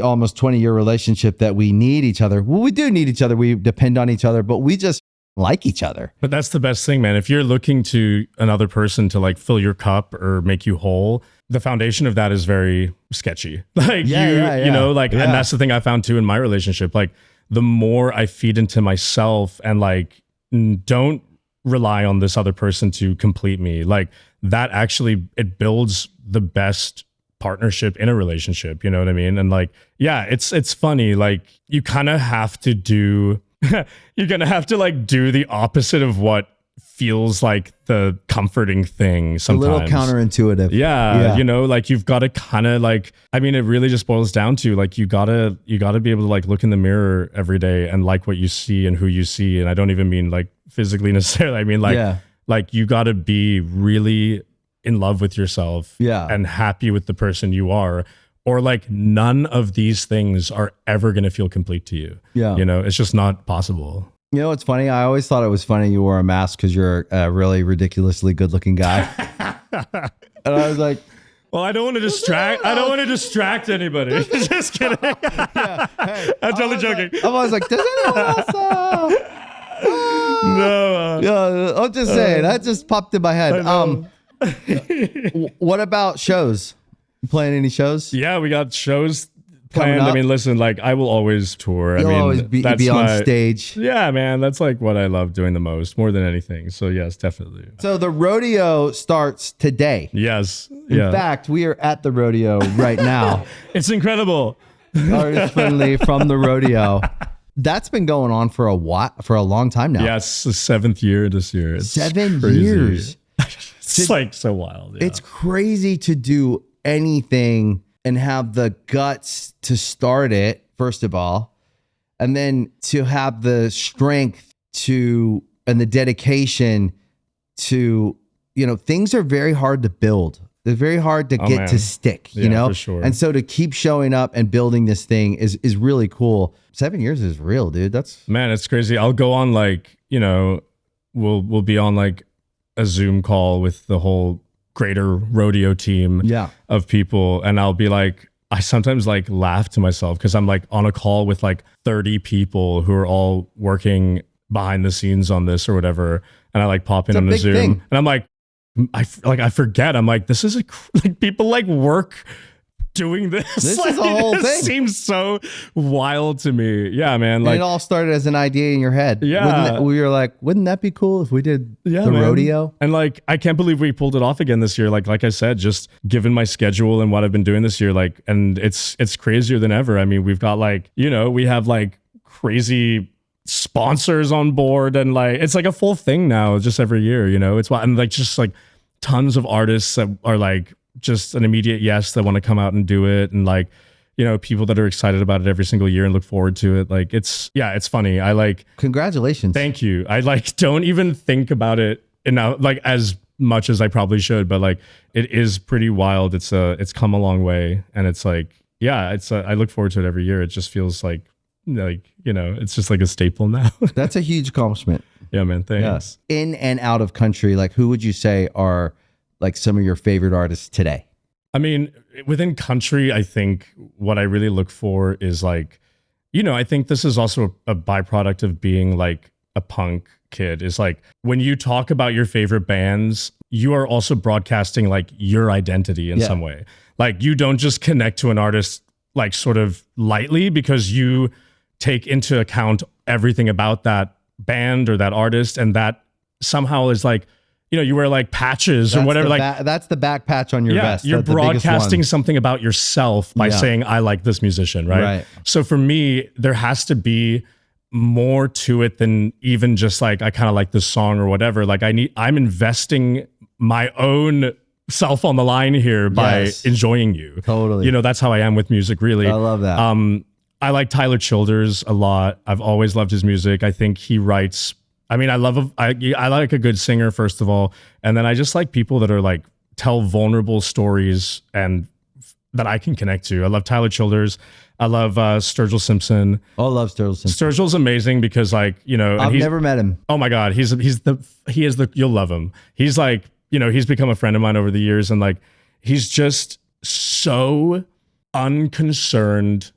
almost 20 year relationship that we need each other. Well, we do need each other. We depend on each other, but we just like each other. But that's the best thing, man. If you're looking to another person to like fill your cup or make you whole, the foundation of that is very sketchy. Like Yeah, you know, like, yeah. and that's the thing I found too in my relationship. Like the more I feed into myself and like don't rely on this other person to complete me, like that actually, it builds the best partnership in a relationship. You know what I mean? And like, yeah, it's funny. Like you kind of have to do, you're going to have to like do the opposite of what feels like the comforting thing sometimes. A little counterintuitive. Yeah, you know, like you've got to kind of like, I mean, it really just boils down to like, you gotta be able to like look in the mirror every day and like what you see and who you see. And I don't even mean like physically necessarily. I mean like you gotta be really in love with yourself and happy with the person you are, or like none of these things are ever going to feel complete to you. Yeah. You know, it's just not possible. You know what's funny? I always thought it was funny you wore a mask because you're a really ridiculously good looking guy. And I was like, well, I don't want to distract anybody. Just kidding. hey, I'm totally joking. I was like, does anyone else? No. Yeah, I'm just saying. That just popped in my head. What about shows? You playing any shows? Yeah, we got shows planned. I mean, listen, like I will always tour. You'll always be on stage. Yeah, man, that's like what I love doing the most, more than anything. So yes, definitely. So the rodeo starts today. Yes. In fact, we are at the rodeo right now. It's incredible. Artist friendly from the rodeo. That's been going on for a long time now. Yeah, it's the 7th year this year. It's 7 crazy. years. It's like so wild. Yeah. It's crazy to do anything and have the guts to start it, first of all, and then to have the strength to and the dedication to, you know, things are very hard to build. They're very hard to get to stick, you know? For sure. And so to keep showing up and building this thing is really cool. 7 years is real, dude. Man, it's crazy. I'll go on like, you know, we'll be on like a Zoom call with the whole greater rodeo team of people. And I'll be like, I sometimes like laugh to myself because I'm like on a call with like 30 people who are all working behind the scenes on this or whatever. And I like pop in on a Zoom thing. And I'm like, I forget. I'm like, this is like people like work doing this. This like, is a whole thing. Seems so wild to me. Yeah, man. Like and it all started as an idea in your head. Yeah. We were like, wouldn't that be cool if we did the rodeo? And like, I can't believe we pulled it off again this year. Like I said, just given my schedule and what I've been doing this year, like, and it's crazier than ever. I mean, we've got like, you know, we have like crazy sponsors on board and like, it's like a full thing now just every year, you know, it's why, and like, just like tons of artists that are like, just an immediate yes that want to come out and do it, and like, you know, people that are excited about it every single year and look forward to it. Like it's funny. I like, congratulations. Thank you. I like don't even think about it enough, like as much as I probably should, but like it is pretty wild. It's come a long way, and it's like, yeah, I look forward to it every year. It just feels like, you know, it's just like a staple now. That's a huge accomplishment. Yeah, man. Thanks. Yeah. In and out of country, like who would you say are like some of your favorite artists today? I mean, within country, I think what I really look for is like, you know, I think this is also a byproduct of being like a punk kid, is like when you talk about your favorite bands, you are also broadcasting like your identity in some way. Like you don't just connect to an artist like sort of lightly because you take into account everything about that band or that artist, and that somehow is like, you know, you wear like patches or whatever. That's the back patch on your vest. You're broadcasting something about yourself by saying, I like this musician, right? So for me, there has to be more to it than even just like, I kind of like this song or whatever. Like I'm investing my own self on the line here by enjoying you. Totally. You know, that's how I am with music, really. I love that. I like Tyler Childers a lot. I've always loved his music. I think he writes, I mean, I like a good singer, first of all. And then I just like people that are like, tell vulnerable stories and that I can connect to. I love Tyler Childers. I love Sturgill Simpson. Oh, I love Sturgill Simpson. Sturgill's amazing because like, you know, I've never met him. Oh my God. He is the, you'll love him. He's like, you know, he's become a friend of mine over the years, and like, he's just so unconcerned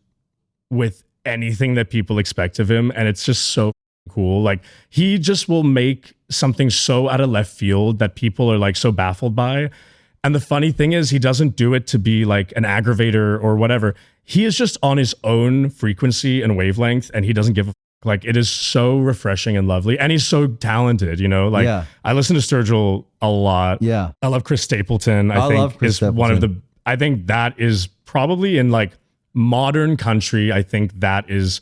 with anything that people expect of him. And it's just so cool. Like he just will make something so out of left field that people are like so baffled by. And the funny thing is, he doesn't do it to be like an aggravator or whatever. He is just on his own frequency and wavelength, and he doesn't give a like. It is so refreshing and lovely, and he's so talented. You know, like I listen to Sturgill a lot. Yeah, I love Chris Stapleton. I think love Chris is Stapleton. one of the. I think that is probably in like modern country. I think that is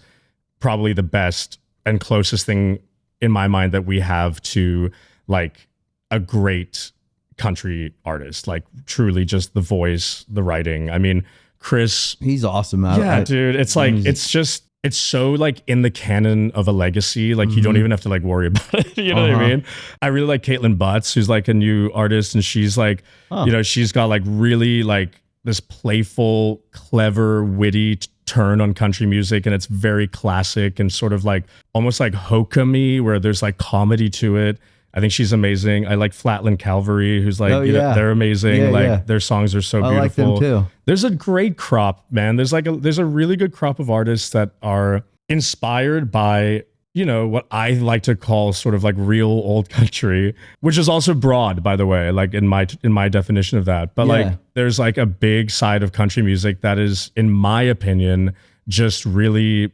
probably the best and closest thing in my mind that we have to like a great country artist, like truly just the voice, the writing. I mean, Chris, he's awesome. Dude, it's like it's so like in the canon of a legacy, like you don't even have to like worry about it. You know what I mean? I really like Caitlin Butts, who's like a new artist, and she's like, you know, she's got like really like this playful, clever, witty turn on country music, and it's very classic and sort of like almost like hokum-y, where there's like comedy to it. I think she's amazing. I like Flatland Cavalry, who's like, you know, they're amazing. Their songs are so beautiful. I like them too. There's a great crop, man. There's a really good crop of artists that are inspired by, you know, what I like to call sort of like real old country, which is also broad, by the way, like in my definition of that. But like, there's like a big side of country music that is, in my opinion, just really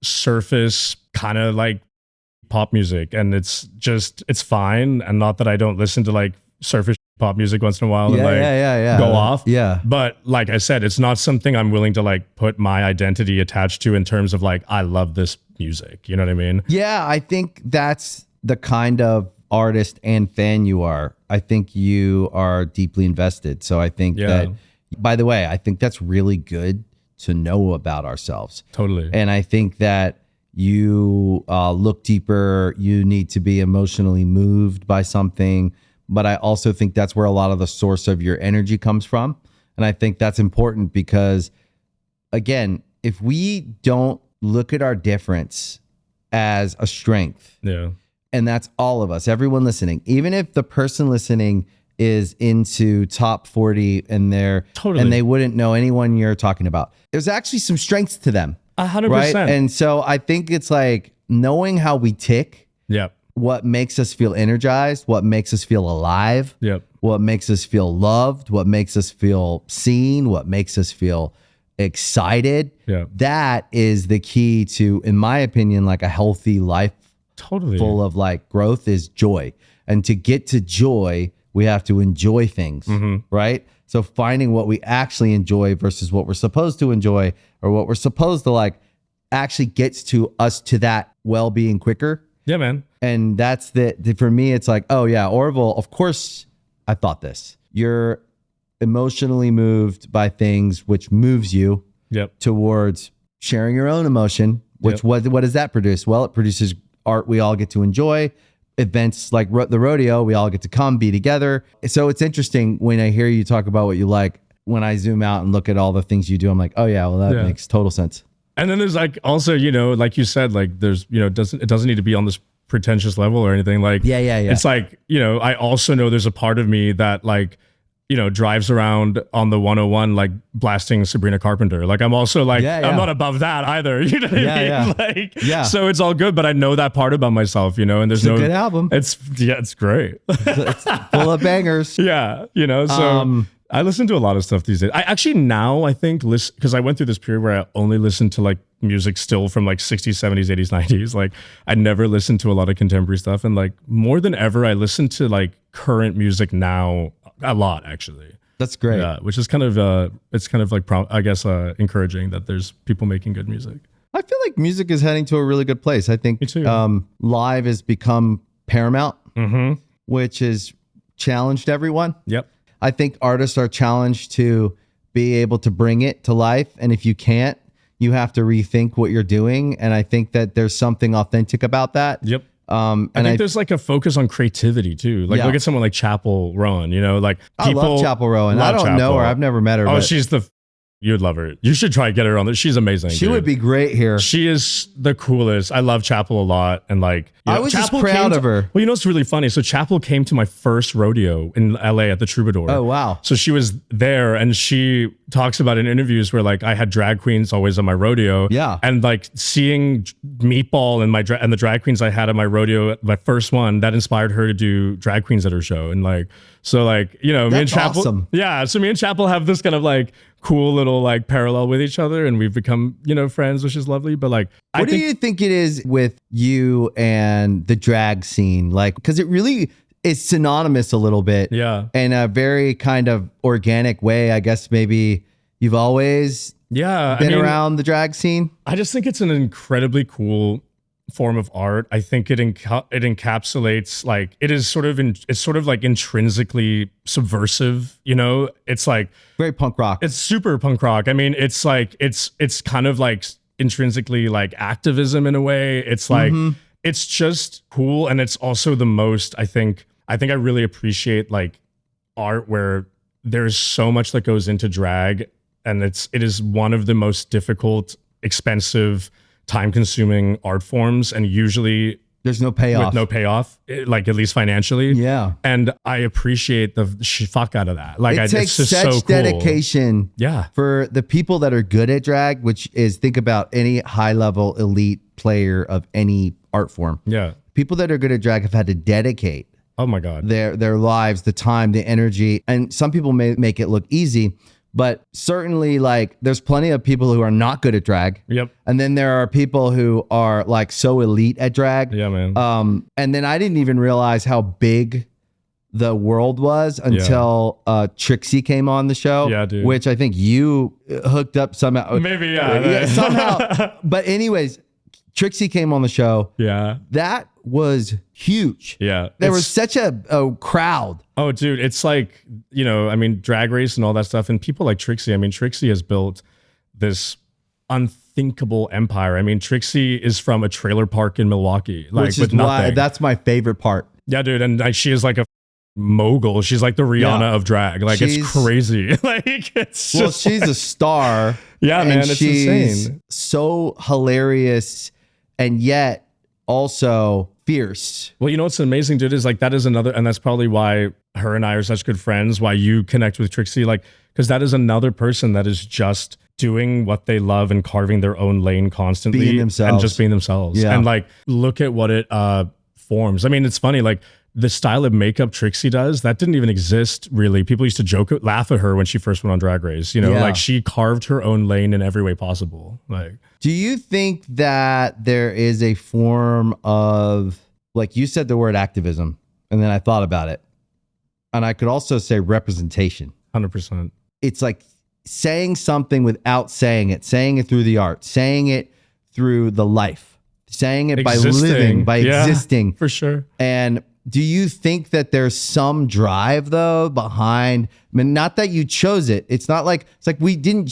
surface kind of like pop music, and it's fine. And not that I don't listen to like surface pop music once in a while and go off. Yeah. But like I said, it's not something I'm willing to like put my identity attached to in terms of like, I love this music. You know what I mean? Yeah. I think that's the kind of artist and fan you are. I think you are deeply invested. So I think that, by the way, I think that's really good to know about ourselves. Totally. And I think that you look deeper, you need to be emotionally moved by something. But I also think that's where a lot of the source of your energy comes from. And I think that's important because, again, if we don't look at our difference as a strength, and that's all of us, everyone listening, even if the person listening is into top 40 and and they wouldn't know anyone you're talking about, there's actually some strengths to them. 100%. Right? And so I think it's like knowing how we tick, what makes us feel energized, what makes us feel alive, what makes us feel loved, what makes us feel seen, what makes us feel excited. That is the key to, in my opinion, like a healthy life full of like growth is joy. And to get to joy, we have to enjoy things, right? So finding what we actually enjoy versus what we're supposed to enjoy or what we're supposed to like actually gets to us to that well-being quicker. Yeah, man. And that's for me, it's like, oh yeah, Orville, of course I thought this. You're emotionally moved by things which moves you towards sharing your own emotion, which what does that produce? Well, it produces art we all get to enjoy. Events like the rodeo, we all get to come be together. So it's interesting when I hear you talk about what you like. When I zoom out and look at all the things you do, I'm like, oh yeah, well that makes total sense. And then there's like also, you know, like you said, like there's, you know, it doesn't need to be on this pretentious level or anything. Like it's like, you know, I also know there's a part of me that like, you know, drives around on the 101 like blasting Sabrina Carpenter. Like I'm also like I'm not above that either. You know what I mean? Like so it's all good, but I know that part about myself, you know, and there's it's a good album. It's great. It's full of bangers. You know, so I listen to a lot of stuff these days. I actually now I think because I went through this period where I only listened to like music still from like 60s, 70s, 80s, 90s. Like I never listened to a lot of contemporary stuff, and like more than ever I listen to like current music now a lot actually. That's great. Yeah, which is kind of it's kind of like I guess encouraging that there's people making good music. I feel like music is heading to a really good place. I think live has become paramount, which has challenged everyone. I think artists are challenged to be able to bring it to life. And if you can't, you have to rethink what you're doing. And I think that there's something authentic about that. I think there's like a focus on creativity too. Like look at someone like Chapel Rowan, you know, like people I love Chapel Rowan. I don't know her. I've never met her. Oh, she's the You'd love her. You should try to get her on there. She's amazing. She would be great here. She is the coolest. I love Chapel a lot. And like, I was just proud of her. Well, you know, it's really funny. So Chapel came to my first rodeo in LA at the Troubadour. Oh, wow. So she was there and she talks about in interviews where like I had drag queens always on my rodeo. Yeah. And like seeing Meatball and the drag queens I had at my rodeo, my first one, that inspired her to do drag queens at her show. And like, so like, you know, me and Chapel. Awesome. Yeah. So me and Chapel have this kind of like cool little like parallel with each other, and we've become, you know, friends, which is lovely. But like, what do you think it is with you and the drag scene? Like, because it really is synonymous a little bit. Yeah. In a very kind of organic way. I guess maybe you've always been around the drag scene. I just think it's an incredibly cool form of art. I think it encapsulates like it's sort of like intrinsically subversive, you know. It's like very punk rock. It's super punk rock. I mean, it's like it's kind of like intrinsically like activism in a way. It's like it's just cool, and it's also the most I think I really appreciate like art where there's so much that goes into drag, and it is one of the most difficult, expensive, time-consuming art forms, and usually there's no payoff. With no payoff, like at least financially. Yeah, and I appreciate the fuck out of that. Like, it takes it's just such so cool. dedication. Yeah, for the people that are good at drag, which is think about any high-level elite player of any art form. Yeah, people that are good at drag have had to dedicate. Oh my God, their lives, the time, the energy, and some people may make it look easy. But certainly, like, there's plenty of people who are not good at drag. Yep. And then there are people who are like so elite at drag. Yeah, man. And then I didn't even realize how big the world was until Trixie came on the show. Yeah, dude. Which I think you hooked up somehow. Maybe, yeah. Somehow. But anyways, Trixie came on the show. Yeah. That was huge. Yeah. There was such a crowd. Oh, dude, it's like, you know, I mean, Drag Race and all that stuff. And people like Trixie, I mean, Trixie has built this unthinkable empire. I mean, Trixie is from a trailer park in Milwaukee. Like, which with is nothing. why that's my favorite part. Yeah, dude. And like, she is like a mogul. She's like the Rihanna of drag. Like, it's crazy. Like, it's just, well, she's a star. Yeah, man, it's she's insane. So hilarious and yet also fierce. Well, you know what's amazing, dude, is like that is another, and that's probably why her and I are such good friends, why you connect with Trixie, like, because that is another person that is just doing what they love and carving their own lane constantly being themselves. And just being themselves. Yeah. And like, look at what it forms. I mean, it's funny, like the style of makeup Trixie does, that didn't even exist really. People used to laugh at her when she first went on Drag Race, you know, like she carved her own lane in every way possible. Like, do you think that there is a form of, like you said the word activism, and then I thought about it, and I could also say representation. 100%. It's like saying something without saying it through the art, saying it through the life, saying it by living, by existing. For sure. And do you think that there's some drive though behind? I mean, not that you chose it. It's not like it's like we didn't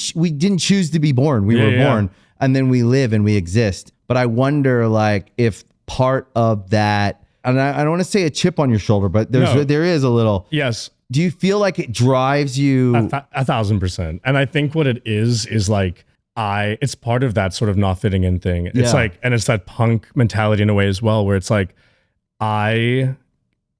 choose to be born. We were born, and then we live and we exist. But I wonder, like, if part of that, and I don't want to say a chip on your shoulder, but there is a little. Yes. Do you feel like it drives you? 1,000%. And I think what it is like it's part of that sort of not fitting in thing. It's like, and it's that punk mentality in a way as well, where it's like, I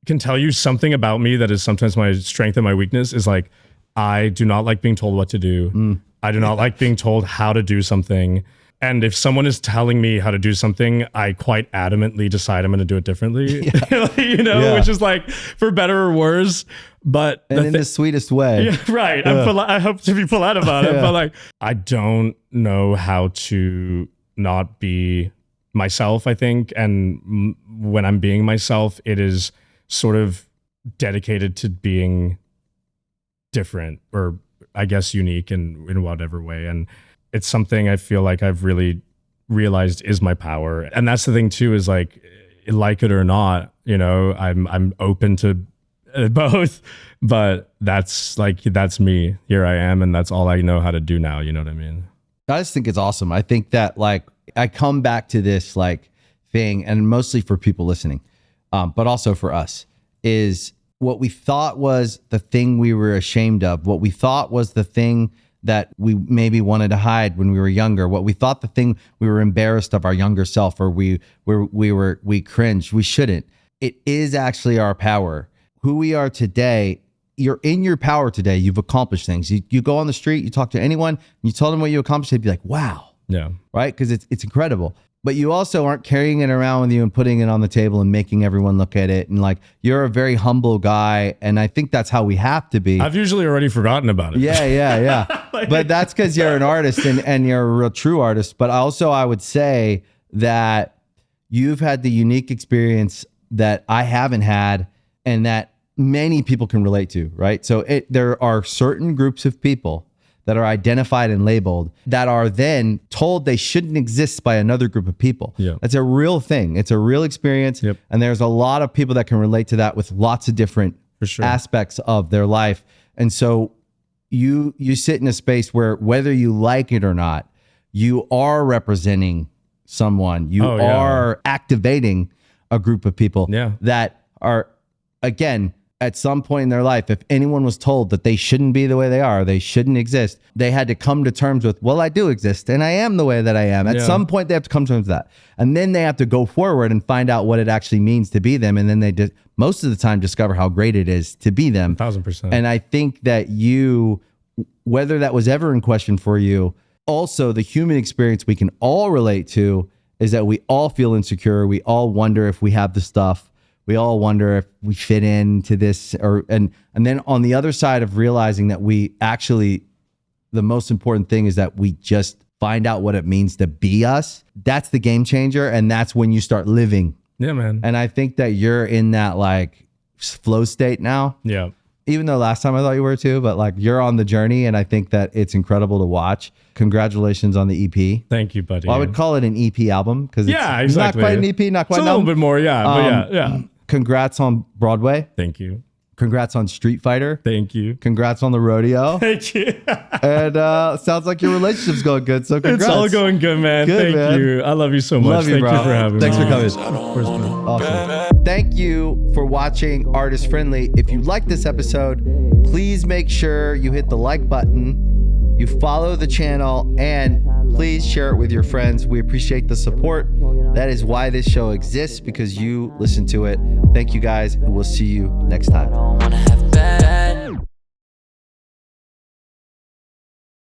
can tell you something about me that is sometimes my strength and my weakness is like, I do not like being told what to do. I do not like being told how to do something. And if someone is telling me how to do something, I quite adamantly decide I'm going to do it differently, you know, which is like for better or worse, but in the sweetest way. Yeah, right. I hope to be polite about it, but like, I don't know how to not be myself, I think. And when I'm being myself, it is sort of dedicated to being different, or I guess unique in whatever way. And it's something I feel like I've really realized is my power. And that's the thing too, is like it or not, you know, I'm open to both, but that's me. Here I am. And that's all I know how to do now. You know what I mean? I just think it's awesome. I think that, like, I come back to this like thing, and mostly for people listening, but also for us, is what we thought was the thing we were ashamed of, what we thought was the thing that we maybe wanted to hide when we were younger, what we thought the thing we were embarrassed of our younger self, or we cringed. We shouldn't. It is actually our power. Who we are today, you're in your power today. You've accomplished things. You go on the street, you talk to anyone, you tell them what you accomplished, they'd be like, wow. Yeah. Right? Because it's incredible. But you also aren't carrying it around with you and putting it on the table and making everyone look at it. And like, you're a very humble guy. And I think that's how we have to be. I've usually already forgotten about it. Yeah. But that's because you're an artist and you're a real true artist. But also I would say that you've had the unique experience that I haven't had and that many people can relate to, right? So there are certain groups of people that are identified and labeled that are then told they shouldn't exist by another group of people. Yeah. That's a real thing. It's a real experience. Yep. And there's a lot of people that can relate to that with lots of different aspects of their life. And so you sit in a space where whether you like it or not, you are representing someone. You are activating a group of people that are, again, at some point in their life, if anyone was told that they shouldn't be the way they are, they shouldn't exist, they had to come to terms with, well, I do exist and I am the way that I am. At some point, they have to come to terms with that. And then they have to go forward and find out what it actually means to be them. And then they most of the time discover how great it is to be them. 1000%. And I think that you, whether that was ever in question for you, also the human experience we can all relate to is that we all feel insecure. We all wonder if we have the stuff. We all wonder if we fit into this, and then on the other side of realizing that we actually, the most important thing is that we just find out what it means to be us. That's the game changer. And that's when you start living. Yeah, man. And I think that you're in that like flow state now. Yeah. Even though last time I thought you were too, but like you're on the journey and I think that it's incredible to watch. Congratulations on the EP. Thank you, buddy. Well, I would call it an EP album because it's exactly. not quite an EP, not quite it's a little bit more. Yeah. But yeah. Congrats on Broadway. Thank you. Congrats on Street Fighter. Thank you. Congrats on the Rodeo. Thank you. And sounds like your relationship's going good. So congrats. It's all going good, man. Good, Thank you. I love you so much. Love you, Thank bro. you for having Thanks me. for coming. Of course, man. Awesome. Thank you for watching Artist Friendly. If you like this episode, please make sure you hit the like button, you follow the channel, and please share it with your friends. We appreciate the support. That is why this show exists, because you listen to it. Thank you guys, and we'll see you next time.